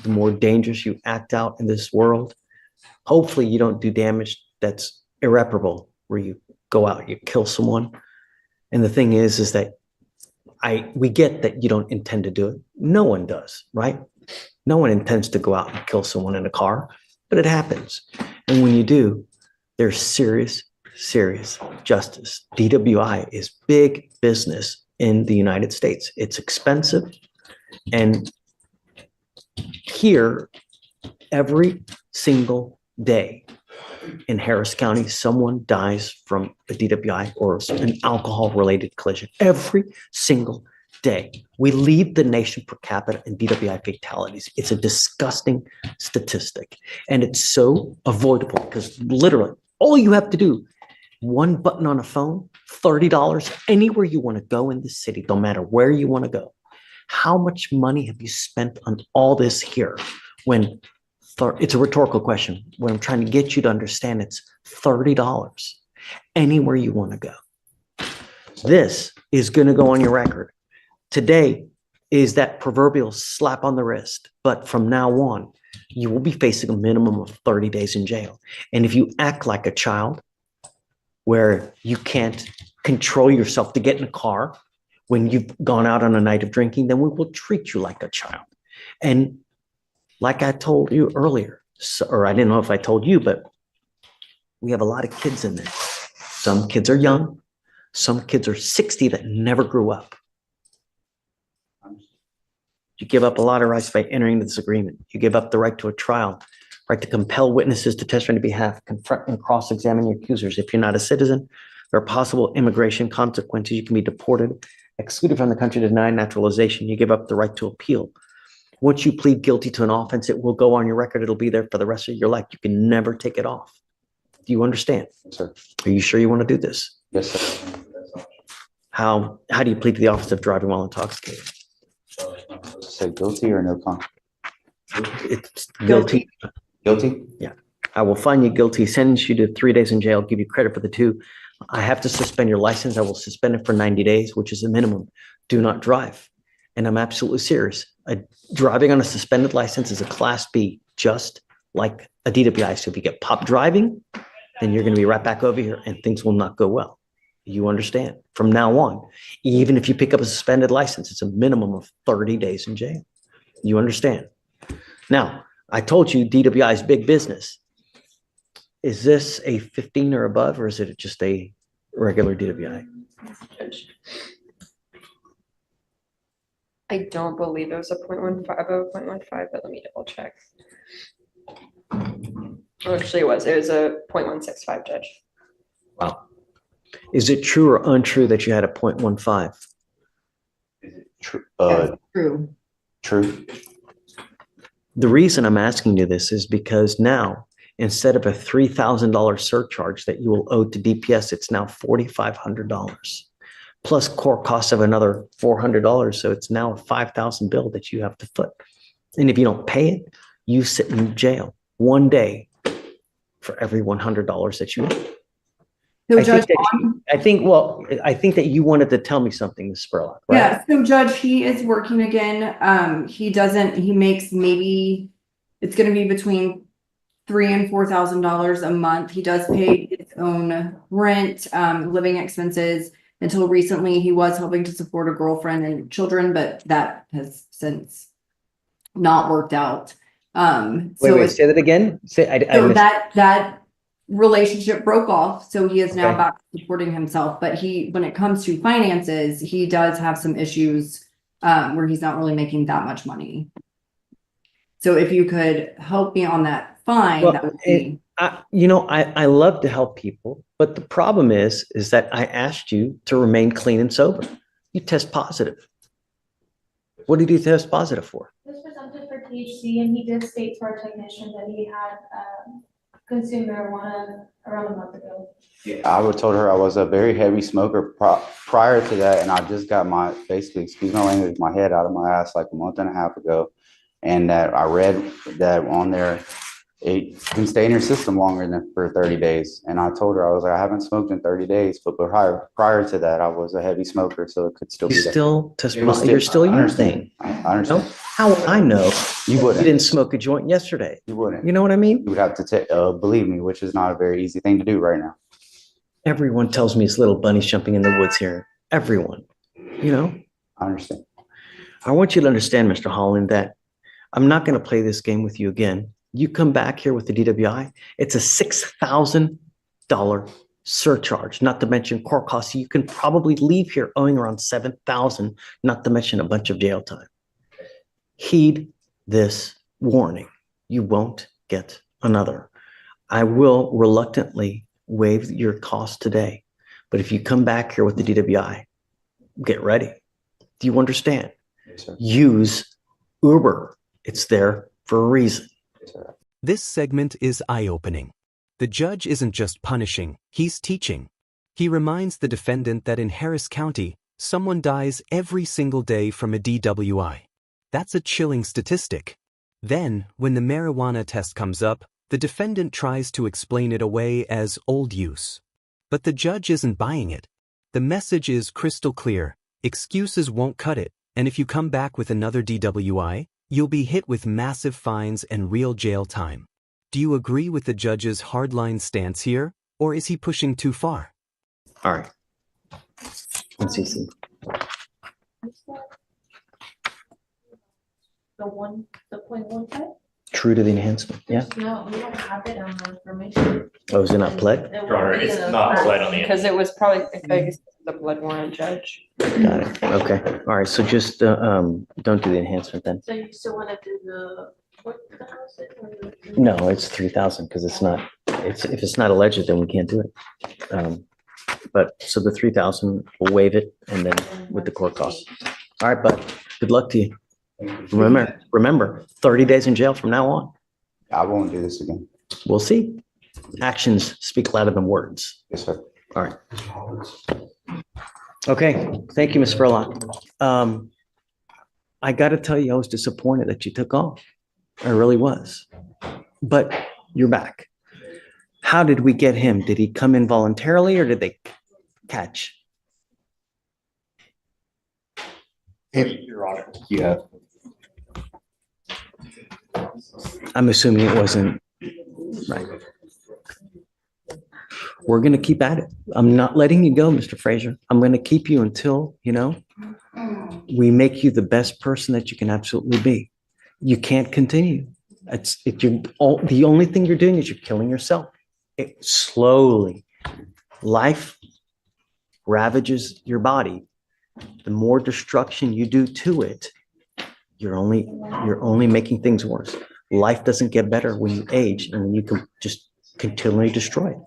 the more dangerous you act out in this world. Hopefully you don't do damage that's irreparable, where you go out, you kill someone. And the thing is that we get that you don't intend to do it. No one does, right? No one intends to go out and kill someone in a car, but it happens. And when you do, there's serious, serious justice. DWI is big business in the United States. It's expensive. And here, every single day in Harris County, someone dies from a DWI or an alcohol-related collision. Every single day. We lead the nation per capita in DWI fatalities. It's a disgusting statistic. And it's so avoidable because literally all you have to do, one button on a phone, $30, anywhere you want to go in the city, no matter where you want to go. How much money have you spent on all this here when it's a rhetorical question. What I'm trying to get you to understand, it's $30 anywhere you want to go. This is going to go on your record. Today is that proverbial slap on the wrist, but from now on, you will be facing a minimum of 30 days in jail. And if you act like a child, where you can't control yourself to get in a car when you've gone out on a night of drinking, then we will treat you like a child. And like I told you earlier, or I didn't know if I told you, but we have a lot of kids in there. Some kids are young. Some kids are 60 that never grew up. You give up a lot of rights by entering this agreement. You give up the right to a trial, right to compel witnesses to testify on your behalf, confront and cross-examine your accusers. If you're not a citizen, there are possible immigration consequences. You can be deported, excluded from the country, denied naturalization. You give up the right to appeal. Once you plead guilty to an offense, it will go on your record. It'll be there for the rest of your life. You can never take it off. Do you understand? Yes, sir. Are you sure you want to do this? Yes, sir. How do you plead to the offense of driving while intoxicated? Say guilty or no contest? It's guilty. Guilty? Yeah. I will find you guilty, sentence you to 3 days in jail, give you credit for the 2. I have to suspend your license. I will suspend it for 90 days, which is the minimum. Do not drive. And I'm absolutely serious. Driving on a suspended license is a Class B, just like a DWI. So if you get popped driving, then you're going to be right back over here and things will not go well. You understand? From now on, even if you pick up a suspended license, it's a minimum of 30 days in jail. You understand? Now, I told you DWI is big business. Is this a 15 or above, or is it just a regular DWI? I don't believe it was a 0.15, but let me double check. Actually, it was a 0.165, Judge. Wow. Is it true or untrue that you had a 0.15? True. True. True. The reason I'm asking you this is because now, instead of a $3,000 surcharge that you will owe to DPS, it's now $4,500 plus court costs of another $400. So it's now a $5,000 bill that you have to foot. And if you don't pay it, you sit in jail 1 day for every $100 that you owe. So I think that you wanted to tell me something, Ms. Spurlock, right? Yeah, so Judge, he is working again. He makes maybe, it's gonna be between $3,000 and $4,000 a month. He does pay his own rent, living expenses. Until recently, he was helping to support a girlfriend and children, but that has since not worked out. Wait, say that again. That relationship broke off, so he is now back supporting himself. But when it comes to finances, he does have some issues where he's not really making that much money. So if you could help me on that, fine. Well, that would be. I love to help people, but the problem is that I asked you to remain clean and sober. You test positive. What did you test positive for? He was presented for THC, and he did state to our technician that he had consumed marijuana around a month ago. I would told her I was a very heavy smoker prior to that, and I just got basically, excuse my language, my head out of my ass like a month and a half ago, and that I read that on there it can stay in your system longer than for 30 days. And I told her, I was like, I haven't smoked in 30 days, but prior to that, I was a heavy smoker, so it could still be there. You're still using. I understand. How I know you wouldn't. You didn't smoke a joint yesterday. You wouldn't. You know what I mean? You would have to believe me, which is not a very easy thing to do right now. Everyone tells me it's little bunnies jumping in the woods here. Everyone, I understand. I want you to understand, Mr. Holland, that I'm not going to play this game with you again. You come back here with the DWI, it's a $6,000 surcharge, not to mention court costs. You can probably leave here owing around $7,000, not to mention a bunch of jail time. Heed this warning. You won't get another. I will reluctantly waive your cost today, but if you come back here with the DWI, get ready. Do you understand? Yes, sir. Use Uber. It's there for a reason. This segment is eye-opening. The judge isn't just punishing, he's teaching. He reminds the defendant that in Harris County, someone dies every single day from a DWI. That's a chilling statistic. Then, when the marijuana test comes up, the defendant tries to explain it away as old use. But the judge isn't buying it. The message is crystal clear. Excuses won't cut it, and if you come back with another DWI, you'll be hit with massive fines and real jail time. Do you agree with the judge's hardline stance here, or is he pushing too far? All right. Let's see. The 0.15? True to the enhancement, yeah. No, we don't have it on the information. Oh, is it not pled? It's not pled on the Because it was probably, I guess, the blood warrant, Judge. Got it. Okay. All right. So just don't do the enhancement then. So you still want to do the, No, it's 3,000 because it's not. If it's not alleged, then we can't do it. But so the 3,000, we'll waive it, and then with the court costs. All right, but good luck to you. Remember, 30 days in jail from now on. I won't do this again. We'll see. Actions speak louder than words. Yes, sir. All right. Okay. Thank you, Ms. Spurlock. I got to tell you, I was disappointed that you took off. I really was. But you're back. How did we get him? Did he come in voluntarily or did they catch? Your Honor. Yeah. I'm assuming it wasn't right. We're gonna keep at it. I'm not letting you go, Mr. Frazier. I'm gonna keep you until, we make you the best person that you can absolutely be. You can't continue. The only thing you're doing is you're killing yourself. Slowly. Life ravages your body. The more destruction you do to it, you're only making things worse. Life doesn't get better when you age, and you can just continually destroy it.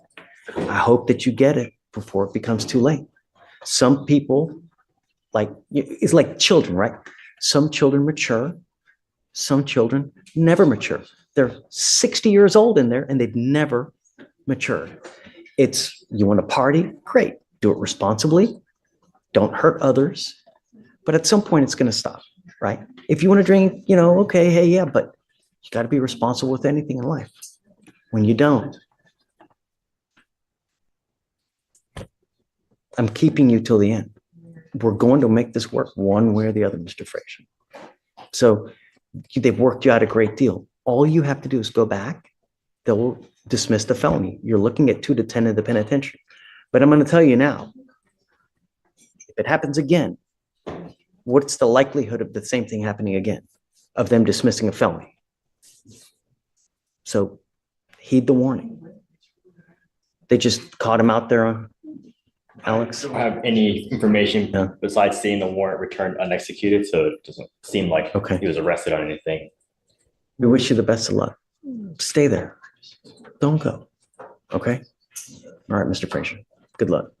I hope that you get it before it becomes too late. Some people, it's like children, right? Some children mature, some children never mature. They're 60 years old in there and they've never matured. You want to party? Great. Do it responsibly. Don't hurt others. But at some point, it's going to stop, right? If you want to drink, okay, hey, yeah, but you got to be responsible with anything in life. When you don't, I'm keeping you till the end. We're going to make this work one way or the other, Mr. Frazier. So they've worked you out a great deal. All you have to do is go back. They'll dismiss the felony. You're looking at 2 to 10 in the penitentiary. But I'm going to tell you now, if it happens again, what's the likelihood of the same thing happening again, of them dismissing a felony? So heed the warning. They just caught him out there, Alex? I don't have any information besides seeing the warrant returned unexecuted, so it doesn't seem like he was arrested on anything. We wish you the best of luck. Stay there. Don't go. Okay? All right, Mr. Frazier. Good luck.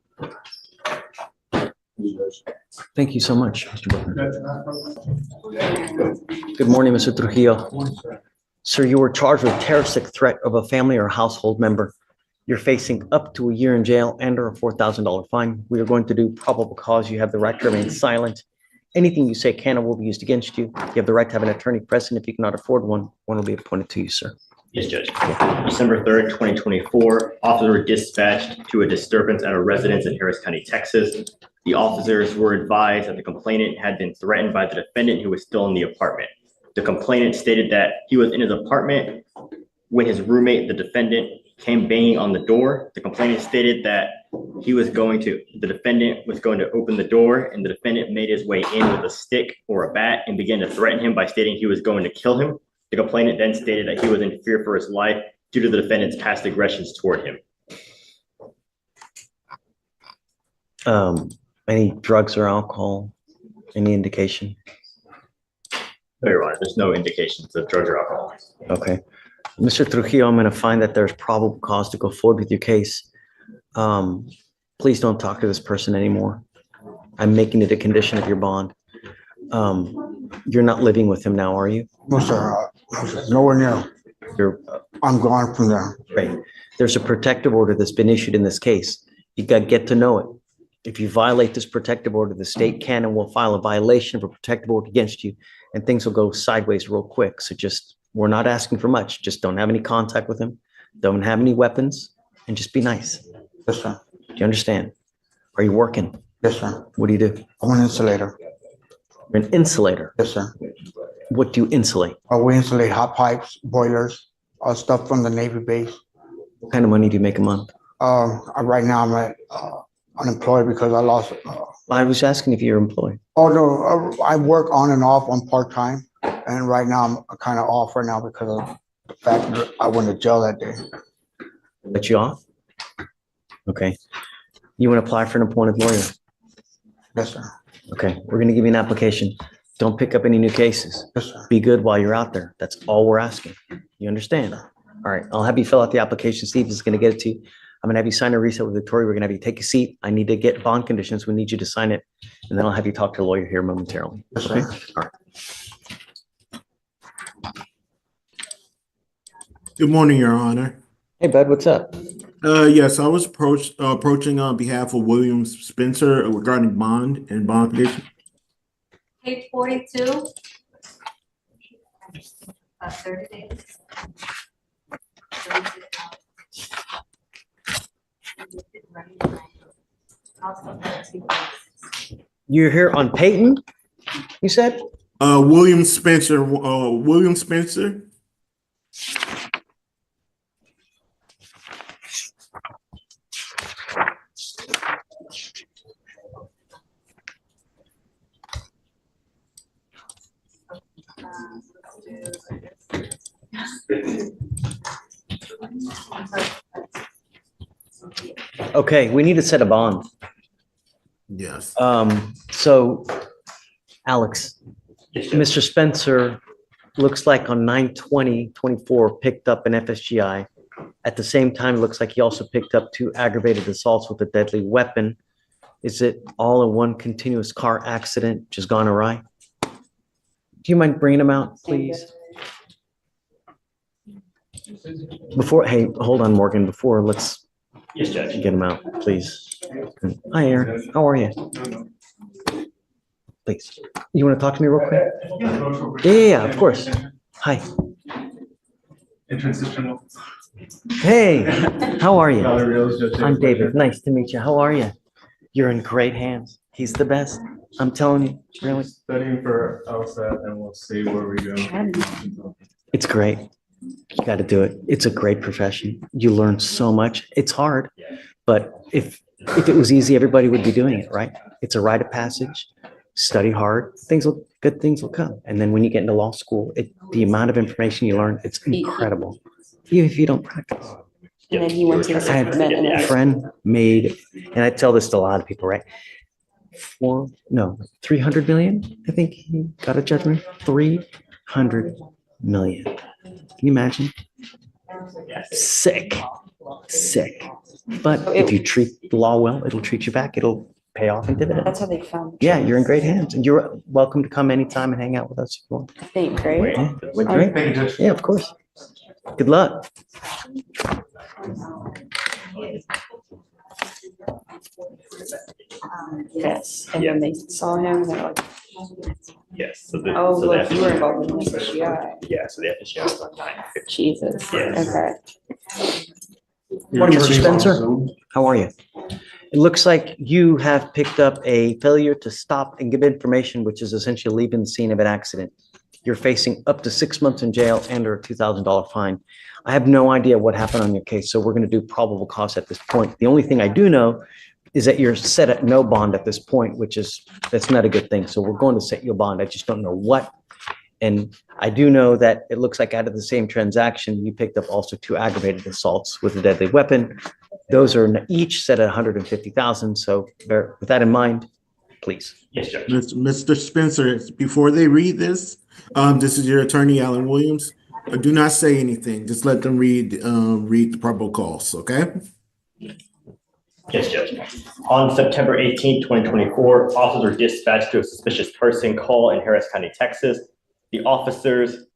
Thank you so much, Mr. Booker. Good morning, Mr. Trujillo. Sir, you were charged with terroristic threat of a family or household member. You're facing up to a year in jail and or a $4,000 fine. We are going to do probable cause. You have the right to remain silent. Anything you say can or will be used against you. You have the right to have an attorney present. If you cannot afford one, one will be appointed to you, sir. Yes, Judge. December 3rd, 2024, officers were dispatched to a disturbance at a residence in Harris County, Texas. The officers were advised that the complainant had been threatened by the defendant who was still in the apartment. The complainant stated that he was in his apartment when his roommate, the defendant, came banging on the door. The complainant stated that the defendant was going to open the door, and the defendant made his way in with a stick or a bat and began to threaten him by stating he was going to kill him. The complainant then stated that he was in fear for his life due to the defendant's past aggressions toward him. Any drugs or alcohol? Any indication? No, Your Honor, there's no indications of drugs or alcohol. Okay. Mr. Trujillo, I'm going to find that there's probable cause to go forward with your case. Please don't talk to this person anymore. I'm making it a condition of your bond. You're not living with him now, are you? No, sir. Nowhere near. I'm gone from there. Right. There's a protective order that's been issued in this case. You got to get to know it. If you violate this protective order, the state can and will file a violation of a protective order against you, and things will go sideways real quick. So we're not asking for much. Just don't have any contact with him. Don't have any weapons, and just be nice. Yes, sir. Do you understand? Are you working? Yes, sir. What do you do? I'm an insulator. You're an insulator? Yes, sir. What do you insulate? We insulate hot pipes, boilers, stuff from the Navy base. What kind of money do you make a month? Right now I'm unemployed because I lost. I was asking if you're employed. Oh, no, I work on and off on part-time. And right now I'm kind of off right now because of the fact that I went to jail that day. Let you off? Okay. You want to apply for an appointed lawyer? Yes, sir. Okay, we're going to give you an application. Don't pick up any new cases. Yes, sir. Be good while you're out there. That's all we're asking. You understand? All right, I'll have you fill out the application. Steve is going to get it to you. I'm going to have you sign a reset with Victoria. We're going to have you take a seat. I need to get bond conditions. We need you to sign it. And then I'll have you talk to a lawyer here momentarily. Yes, okay? sir. All right. Good morning, Your Honor. Hey, bud, what's up? Yes, I was approaching on behalf of William Spencer regarding bond and bond condition. Page 42. 30 days. You're here on Peyton, you said? William Spencer. William Spencer. Okay, we need to set a bond. Yes. So Alex, Yes, Judge. Mr. Spencer looks like on 9/20/24 picked up an FSGI. At the same time, it looks like he also picked up 2 aggravated assaults with a deadly weapon. Is it all in one continuous car accident just gone awry? Do you mind bringing him out, please? Before, hey, hold on, Morgan, let's Yes, Judge. get him out, please. Hi, Aaron, how are you? Please, you want to talk to me real quick? Yeah, of course. Hi. Hey, how are you? I'm David. Nice to meet you. How are you? You're in great hands. He's the best. I'm telling you, really. Studying for LSAT and we'll see where we go. It's great. You got to do it. It's a great profession. You learn so much. It's hard, but if it was easy, everybody would be doing it, right? It's a rite of passage. Study hard. Good things will come. And then when you get into law school, the amount of information you learn, it's incredible. Even if you don't practice. And then he went to the I had supplement and a friend made, and I tell this to a lot of people, right? 300 million. I think he got a judgment. 300 million. Can you imagine? Sick. But if you treat the law well, it'll treat you back. It'll pay off in dividends. That's how they found. Yeah, you're in great hands, and you're welcome to come anytime and hang out with us if you want. I think, right? Yeah, great. Yeah, of course. Good luck. Yes, and then they saw him, they're like, Yes. So oh, so look, the you were FSGI involved in this FSGI. Yeah, so the FSGI was on 9/15. Jesus, Yes. okay. Morning, Mr. Spencer. How are you? It looks like you have picked up a failure to stop and give information, which is essentially leaving the scene of an accident. You're facing up to 6 months in jail and or a $2,000 fine. I have no idea what happened on your case, so we're going to do probable cause at this point. The only thing I do know is that you're set at no bond at this point, that's not a good thing. So we're going to set you a bond. I just don't know what. And I do know that it looks like out of the same transaction, you picked up also 2 aggravated assaults with a deadly weapon. Those are each set at 150,000. So with that in mind, please. Yes, Judge. Mr. Spencer, before they read this, this is your attorney, Alan Williams. Do not say anything. Just let them read the probable cause, okay? Yes, Judge. On September 18, 2024, officers were dispatched to a suspicious person call in Harris County, Texas. The officers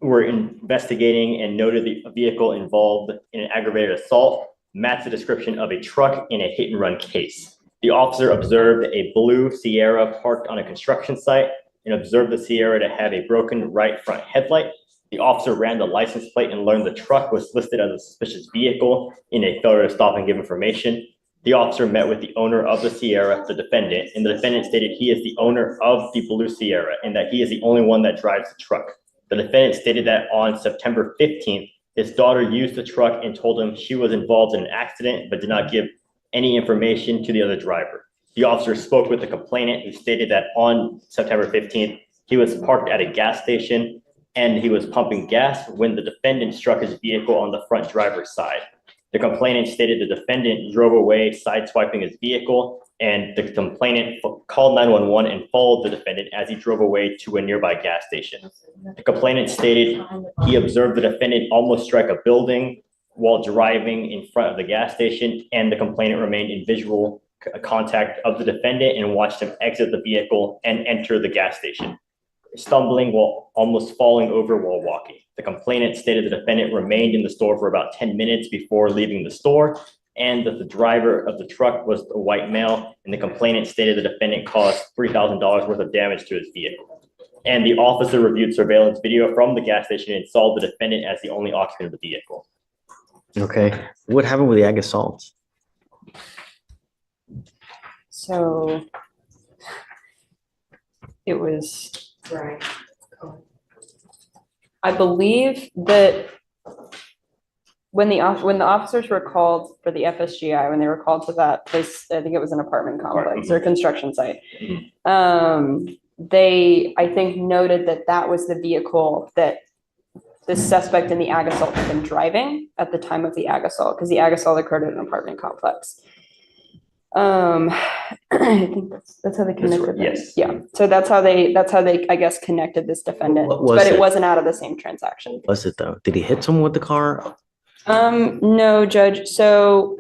were investigating and noted the vehicle involved in an aggravated assault matched the description of a truck in a hit and run case. The officer observed a blue Sierra parked on a construction site and observed the Sierra to have a broken right front headlight. The officer ran the license plate and learned the truck was listed as a suspicious vehicle in a failure to stop and give information. The officer met with the owner of the Sierra, the defendant, and the defendant stated he is the owner of the blue Sierra and that he is the only one that drives the truck. The defendant stated that on September 15th, his daughter used the truck and told him she was involved in an accident, but did not give any information to the other driver. The officer spoke with the complainant who stated that on September 15th, he was parked at a gas station and he was pumping gas when the defendant struck his vehicle on the front driver's side. The complainant stated the defendant drove away, sideswiping his vehicle, and the complainant called 911 and followed the defendant as he drove away to a nearby gas station. The complainant stated he observed the defendant almost strike a building while driving in front of the gas station, and the complainant remained in visual contact of the defendant and watched him exit the vehicle and enter the gas station, stumbling while almost falling over while walking. The complainant stated the defendant remained in the store for about 10 minutes before leaving the store, and that the driver of the truck was a white male, and the complainant stated the defendant caused $3,000 worth of damage to his vehicle. And the officer reviewed surveillance video from the gas station and saw the defendant as the only occupant of the vehicle. Okay. What happened with the ag assaults? So it was, right. I believe that when the officers were called for the FSGI, when they were called to that place, I think it was an apartment complex or a construction site. They, I think, noted that that was the vehicle that this suspect in the ag assault had been driving at the time of the ag assault, because the ag assault occurred in an apartment complex. I think that's how they connected. Yes. Yeah, so that's how they, I guess, connected this defendant, What was but it it? wasn't out of the same transaction. Was it though? Did he hit someone with the car? No, Judge, so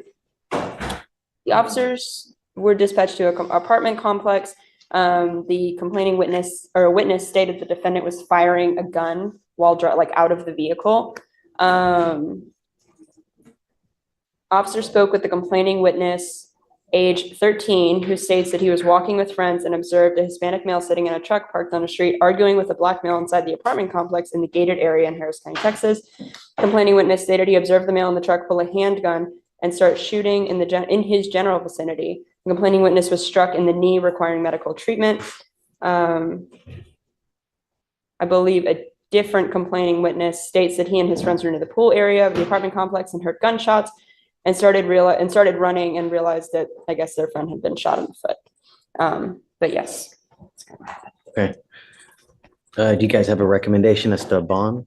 the officers were dispatched to an apartment complex. The complaining witness, or a witness, stated the defendant was firing a gun while out of the vehicle. Officer spoke with the complaining witness, age 13, who states that he was walking with friends and observed a Hispanic male sitting in a truck parked on the street, arguing with a black male inside the apartment complex in the gated area in Harris County, Texas. Complaining witness stated he observed the male in the truck pull a handgun and start shooting in his general vicinity. The complaining witness was struck in the knee, requiring medical treatment. I believe a different complaining witness states that he and his friends were near the pool area of the apartment complex and heard gunshots and started running and realized that, I guess, their friend had been shot in the foot. But yes. Okay. Do you guys have a recommendation as to a bond?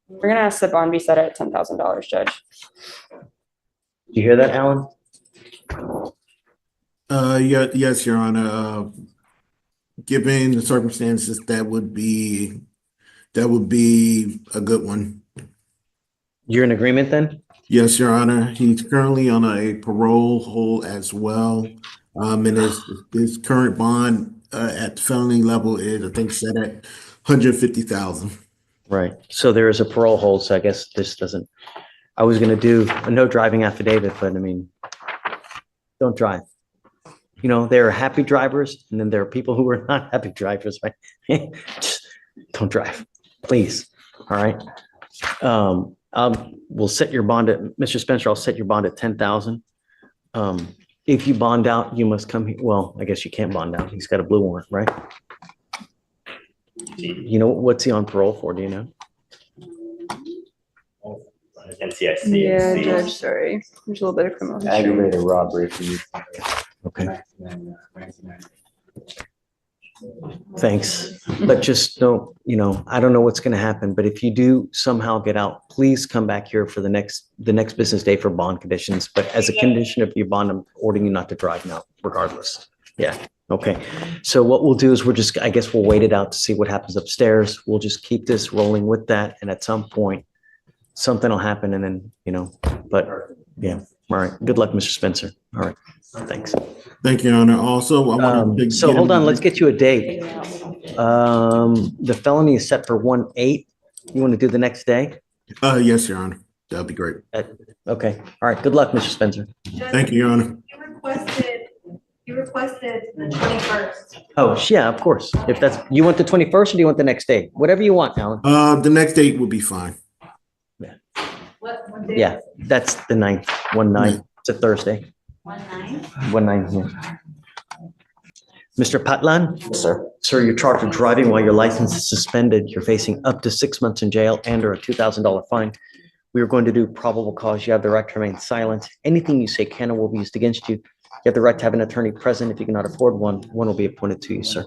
We're gonna ask the bond be set at $10,000, Judge. Did you hear that, Alan? Yeah, yes, Your Honor. Given the circumstances, that would be a good one. You're in agreement then? Yes, Your Honor. He's currently on a parole hold as well. And his current bond at the felony level is, I think, set at $150,000. Right. So there is a parole hold. So I guess this doesn't. I was going to do a no driving affidavit, but I mean, don't drive. You know, there are happy drivers, and then there are people who are not happy drivers. Right? Just don't drive, please. All right. We'll set your bond at, Mr. Spencer, I'll set your bond at 10,000. If you bond out, you must come here. Well, I guess you can't bond out. He's got a blue warrant, right? You know, what's he on parole for? Do you know? NCIC. Yeah, Judge, sorry. There's a little bit of criminal history. Aggravated robbery for you. Okay. Thanks. But just don't, you know, I don't know what's going to happen, but if you do somehow get out, please come back here for the next business day for bond conditions. But as a condition of your bond, I'm ordering you not to drive now, regardless. Yeah. Okay. So what we'll do is I guess we'll wait it out to see what happens upstairs. We'll just keep this rolling with that. And at some point, something will happen and then, you know, but yeah. All right. Good luck, Mr. Spencer. All right. Thanks. Thank you, Your Honor. Also, I want to so hold on, let's get you a date. The felony is set for 1/8. You want to do the next day? Yes, Your Honor. That'd be great. Okay. All right. Good luck, Mr. Spencer. Thank you, Your Honor. You requested the 21st. Oh, yeah, of course. If that's, you want the 21st or do you want the next day? Whatever you want, Alan. The next date would be fine. What day? Yeah, that's the 9th, 1/9. It's a Thursday. 1/9? 1/9, yeah. Mr. Patlan? Yes, sir. Sir, you're charged with driving while your license is suspended. You're facing up to 6 months in jail and or a $2,000 fine. We are going to do probable cause. You have the right to remain silent. Anything you say can or will be used against you. You have the right to have an attorney present. If you cannot afford one, one will be appointed to you, sir.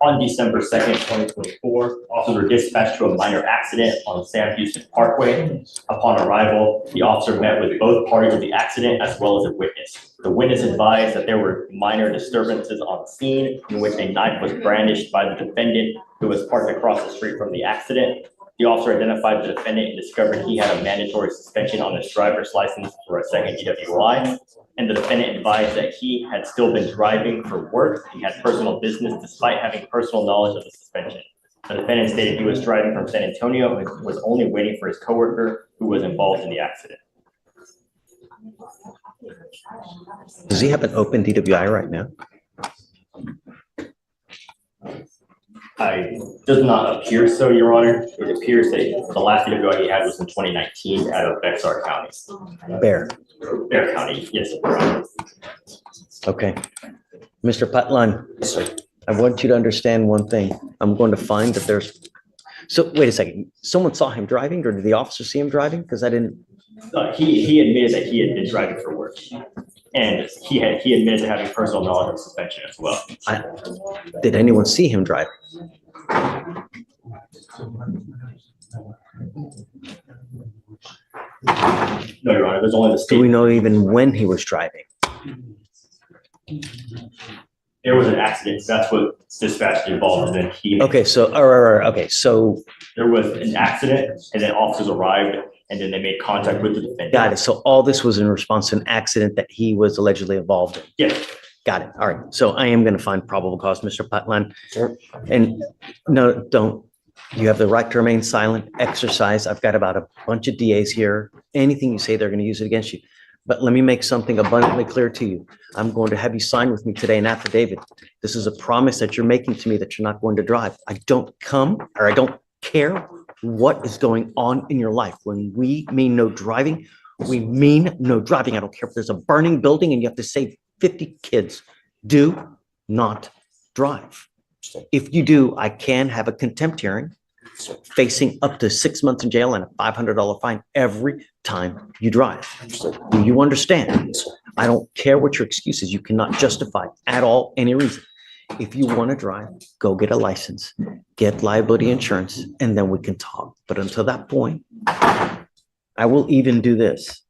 On December 2nd, 2024, officers were dispatched to a minor accident on Sam Houston Parkway. Upon arrival, the officer met with both parties of the accident as well as a witness. The witness advised that there were minor disturbances on scene in which a knife was brandished by the defendant who was parked across the street from the accident. The officer identified the defendant and discovered he had a mandatory suspension on his driver's license for a second DWI. And the defendant advised that he had still been driving for work. He had personal business despite having personal knowledge of the suspension. The defendant stated he was driving from San Antonio and was only waiting for his coworker who was involved in the accident. Does he have an open DWI right now? Does not appear so, Your Honor. It appears that the last DWI he had was in 2019 out of Bexar County. Bear County, yes, Your Honor. Okay. Mr. Patlan, I want you to understand one thing. I'm going to find that there's, so wait a second. Someone saw him driving or did the officer see him driving? Because I didn't. He admitted that he had been driving for work. And he admitted to having personal knowledge of suspension as well. Did anyone see him driving? No, Your Honor, there's only the Do we statement. know even when he was driving? There was an accident, so that's what dispatch involved, and then he. Okay, so, okay, so, There was an accident, and then officers arrived, and then they made contact with the defendant. got it. So all this was in response to an accident that he was allegedly involved in? Yes. Got it. All right. So I am going to find probable cause, Mr. Putland. Sure. And no, don't. You have the right to remain silent, exercise. I've got about a bunch of DAs here. Anything you say, they're going to use it against you. But let me make something abundantly clear to you. I'm going to have you sign with me today an affidavit. This is a promise that you're making to me that you're not going to drive. I don't care what is going on in your life. When we mean no driving, we mean no driving. I don't care if there's a burning building and you have to save 50 kids. Do not drive. If you do, I can have a contempt hearing facing up to 6 months in jail and a $500 fine every time you drive. Do you understand? I don't care what your excuse is. You cannot justify at all any reason. If you want to drive, go get a license, get liability insurance, and then we can talk. But until that point, I will even do this.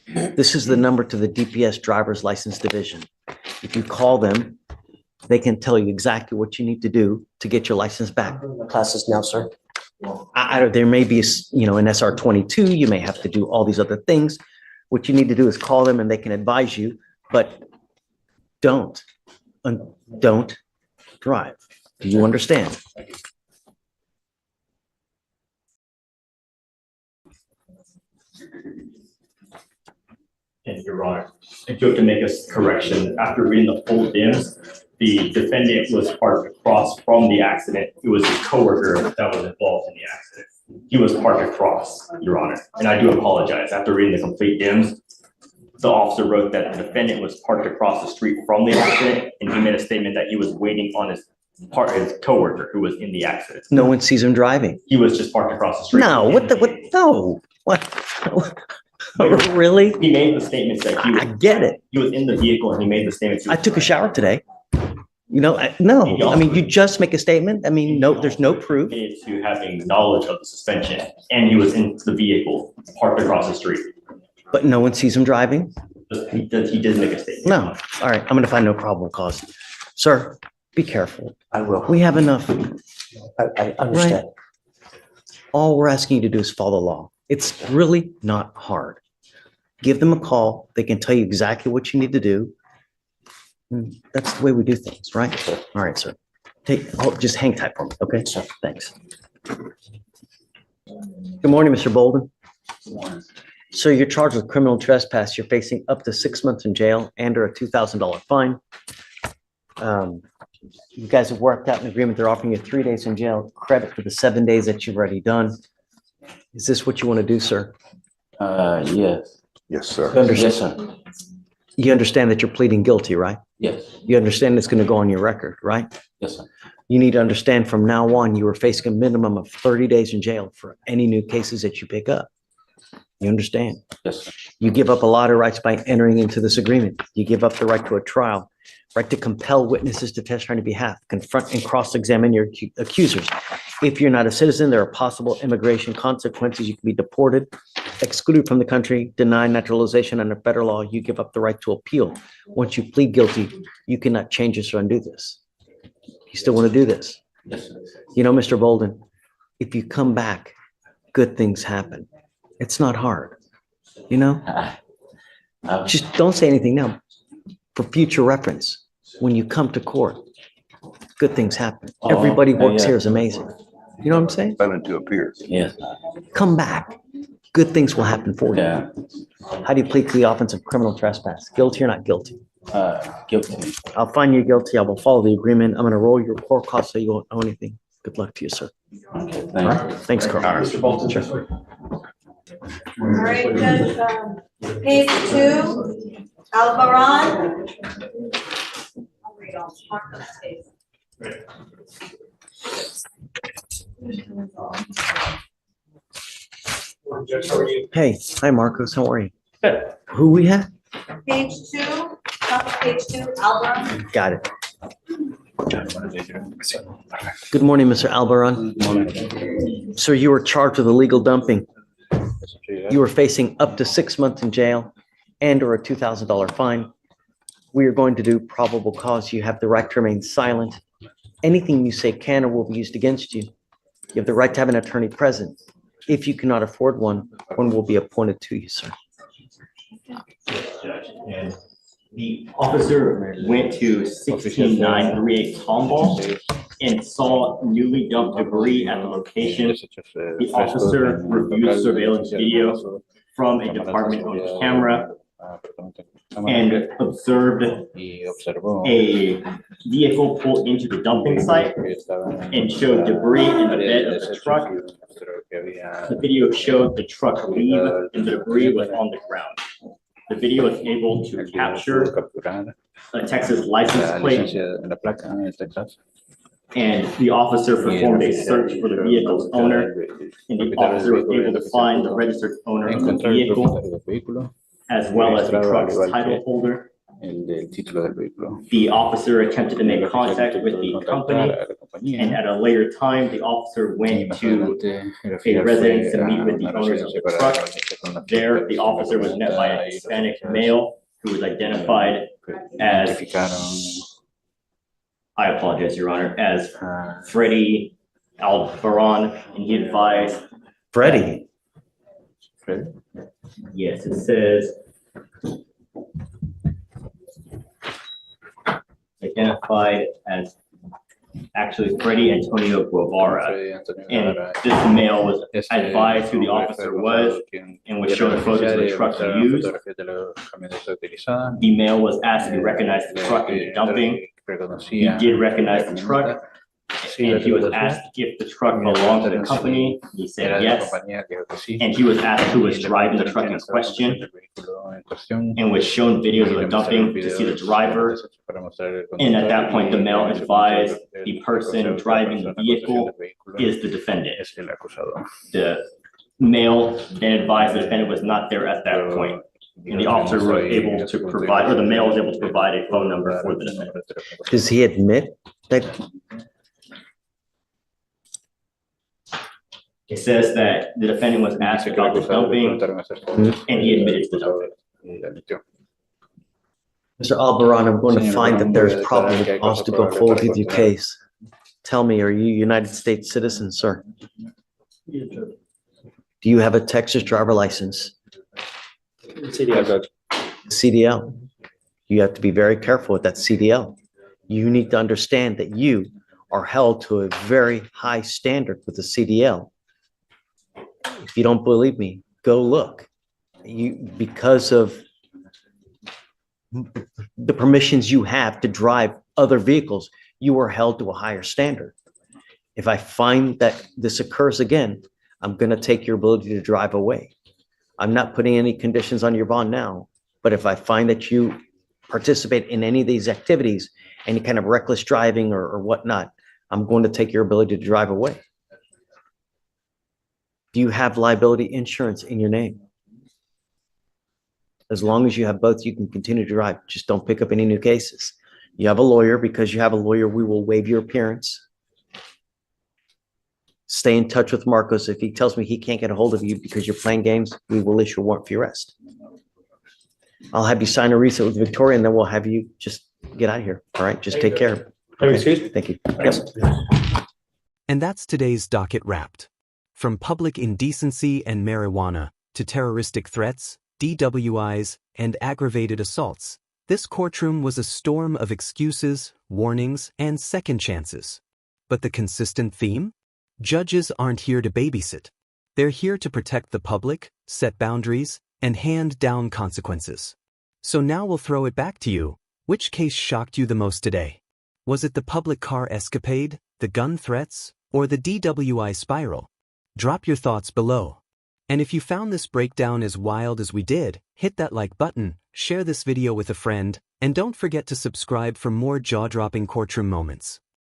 This is the number to the DPS driver's license division. If you call them, they can tell you exactly what you need to do to get your license back. Classes now, sir. There may be, an SR 22, you may have to do all these other things. What you need to do is call them and they can advise you, but don't drive. Do you understand? And Your Honor, if you have to make a correction, after reading the full DIMS, the defendant was parked across from the accident. It was his coworker that was involved in the accident. He was parked across, Your Honor. And I do apologize. After reading the complete DIMS, the officer wrote that the defendant was parked across the street from the accident, and he made a statement that he was waiting on his coworker who was in the accident. No one sees him driving. He was just parked across the street. No, no, what? Really? He made the statement that he was. I get it. He was in the vehicle and he made the statement. I took a shower today. No, I mean, you just make a statement. I mean, no, there's no proof. To having knowledge of the suspension, and he was in the vehicle parked across the street. But no one sees him driving? He did make a statement. No. All right, I'm going to find no probable cause. Sir, be careful. I will. We have enough. I understand. Right? All we're asking you to do is follow the law. It's really not hard. Give them a call. They can tell you exactly what you need to do. That's the way we do things, right? Sure. All right, sir. Just hang tight for me, okay? Sure. Thanks. Good morning, Mr. Bolden. Good morning. So you're charged with criminal trespass. You're facing up to 6 months in jail and or a $2,000 fine. You guys have worked out an agreement. They're offering you 3 days in jail, credit for the 7 days that you've already done. Is this what you want to do, sir? Yes. Yes, sir. Yes, sir. You understand that you're pleading guilty, right? Yes. You understand it's going to go on your record, right? Yes, sir. You need to understand from now on, you are facing a minimum of 30 days in jail for any new cases that you pick up. You understand? Yes, sir. You give up a lot of rights by entering into this agreement. You give up the right to a trial, right to compel witnesses to testify on your behalf, confront and cross-examine your accusers. If you're not a citizen, there are possible immigration consequences. You can be deported, excluded from the country, denied naturalization under federal law. You give up the right to appeal. Once you plead guilty, you cannot change this or undo this. You still want to do this? Yes, sir. You know, Mr. Bolden, if you come back, good things happen. It's not hard, you know? Just don't say anything now. For future reference, when you come to court, good things happen. Everybody works here is amazing. You know what I'm saying? Fell into a pier. Yeah. Come back. Good things will happen for you. Yeah. How do you plead to the offense of criminal trespass? Guilty or not guilty? Guilty. I'll find you guilty. I will follow the agreement. I'm going to roll your court costs so you won't owe anything. Good luck to you, sir. Okay, All thank you. right. Thanks, Carl. Mr. Bolton. Sure. All right, Judge, page 2, Alvaron. I'll read all, mark those pages. Hey, hi, Marcos. How are you? Good. Who we have? Page 2, top of page 2, Alba. Got it. Good morning, Mr. Albaron. Sir, you were charged with illegal dumping. You are facing up to 6 months in jail and or a $2,000 fine. We are going to do probable cause. You have the right to remain silent. Anything you say can or will be used against you. You have the right to have an attorney present. If you cannot afford one, one will be appointed to you, sir. Judge, and the officer went to 16938 Tomball and saw newly dumped debris at the location. The officer reviewed surveillance video from a department-owned camera and observed a vehicle pull into the dumping site and showed debris in the bed of the truck. The video showed the truck leave and the debris was on the ground. The video was able to capture a Texas license plate, and the officer performed a search for the vehicle's owner, and the officer was able to find the registered owner of the vehicle, as well as the truck's title holder. The officer attempted to make contact with the company, and at a later time, the officer went to a residence to meet with the owners of the truck. There, the officer was met by a Hispanic male who was identified as, I apologize, Your Honor, as Freddie Albaron, and he advised. Freddie? Yes, it says identified as actually Freddie Antonio Guevara. And this male was advised who the officer was and was shown photos of the truck used. The male was asked if he recognized the truck in the dumping. He did recognize the truck. And he was asked if the truck belonged to the company. He said yes. And he was asked who was driving the truck in question and was shown videos of the dumping to see the driver. And at that point, the male advised the person driving the vehicle is the defendant. The male then advised the defendant was not there at that point. And the officer was able to provide, or the male was able to provide a phone number for the defendant. Does he admit that? It says that the defendant was asked about the dumping, and he admitted to the dumping. Mr. Albaron, I'm going to find that there's probable cause to go forward with your case. Tell me, are you a United States citizen, sir? Do you have a Texas driver license? CDL. You have to be very careful with that CDL. You need to understand that you are held to a very high standard with the CDL. If you don't believe me, go look. Because of the permissions you have to drive other vehicles, you are held to a higher standard. If I find that this occurs again, I'm going to take your ability to drive away. I'm not putting any conditions on your bond now, but if I find that you participate in any of these activities, any kind of reckless driving or whatnot, I'm going to take your ability to drive away. Do you have liability insurance in your name? As long as you have both, you can continue to drive. Just don't pick up any new cases. You have a lawyer. Because you have a lawyer, we will waive your appearance. Stay in touch with Marcos. If he tells me he can't get a hold of you because you're playing games, we will issue a warrant for your arrest. I'll have you sign a receipt with Victoria, and then we'll have you just get out of here. All right, just take care. Okay. Thank you. Yes. And that's today's docket wrapped. From public indecency and marijuana to terroristic threats, DWIs, and aggravated assaults, this courtroom was a storm of excuses, warnings, and second chances. But the consistent theme? Judges aren't here to babysit. They're here to protect the public, set boundaries, and hand down consequences. So now we'll throw it back to you. Which case shocked you the most today? Was it the public car escapade, the gun threats, or the DWI spiral? Drop your thoughts below. And if you found this breakdown as wild as we did, hit that like button, share this video with a friend, and don't forget to subscribe for more jaw-dropping courtroom moments.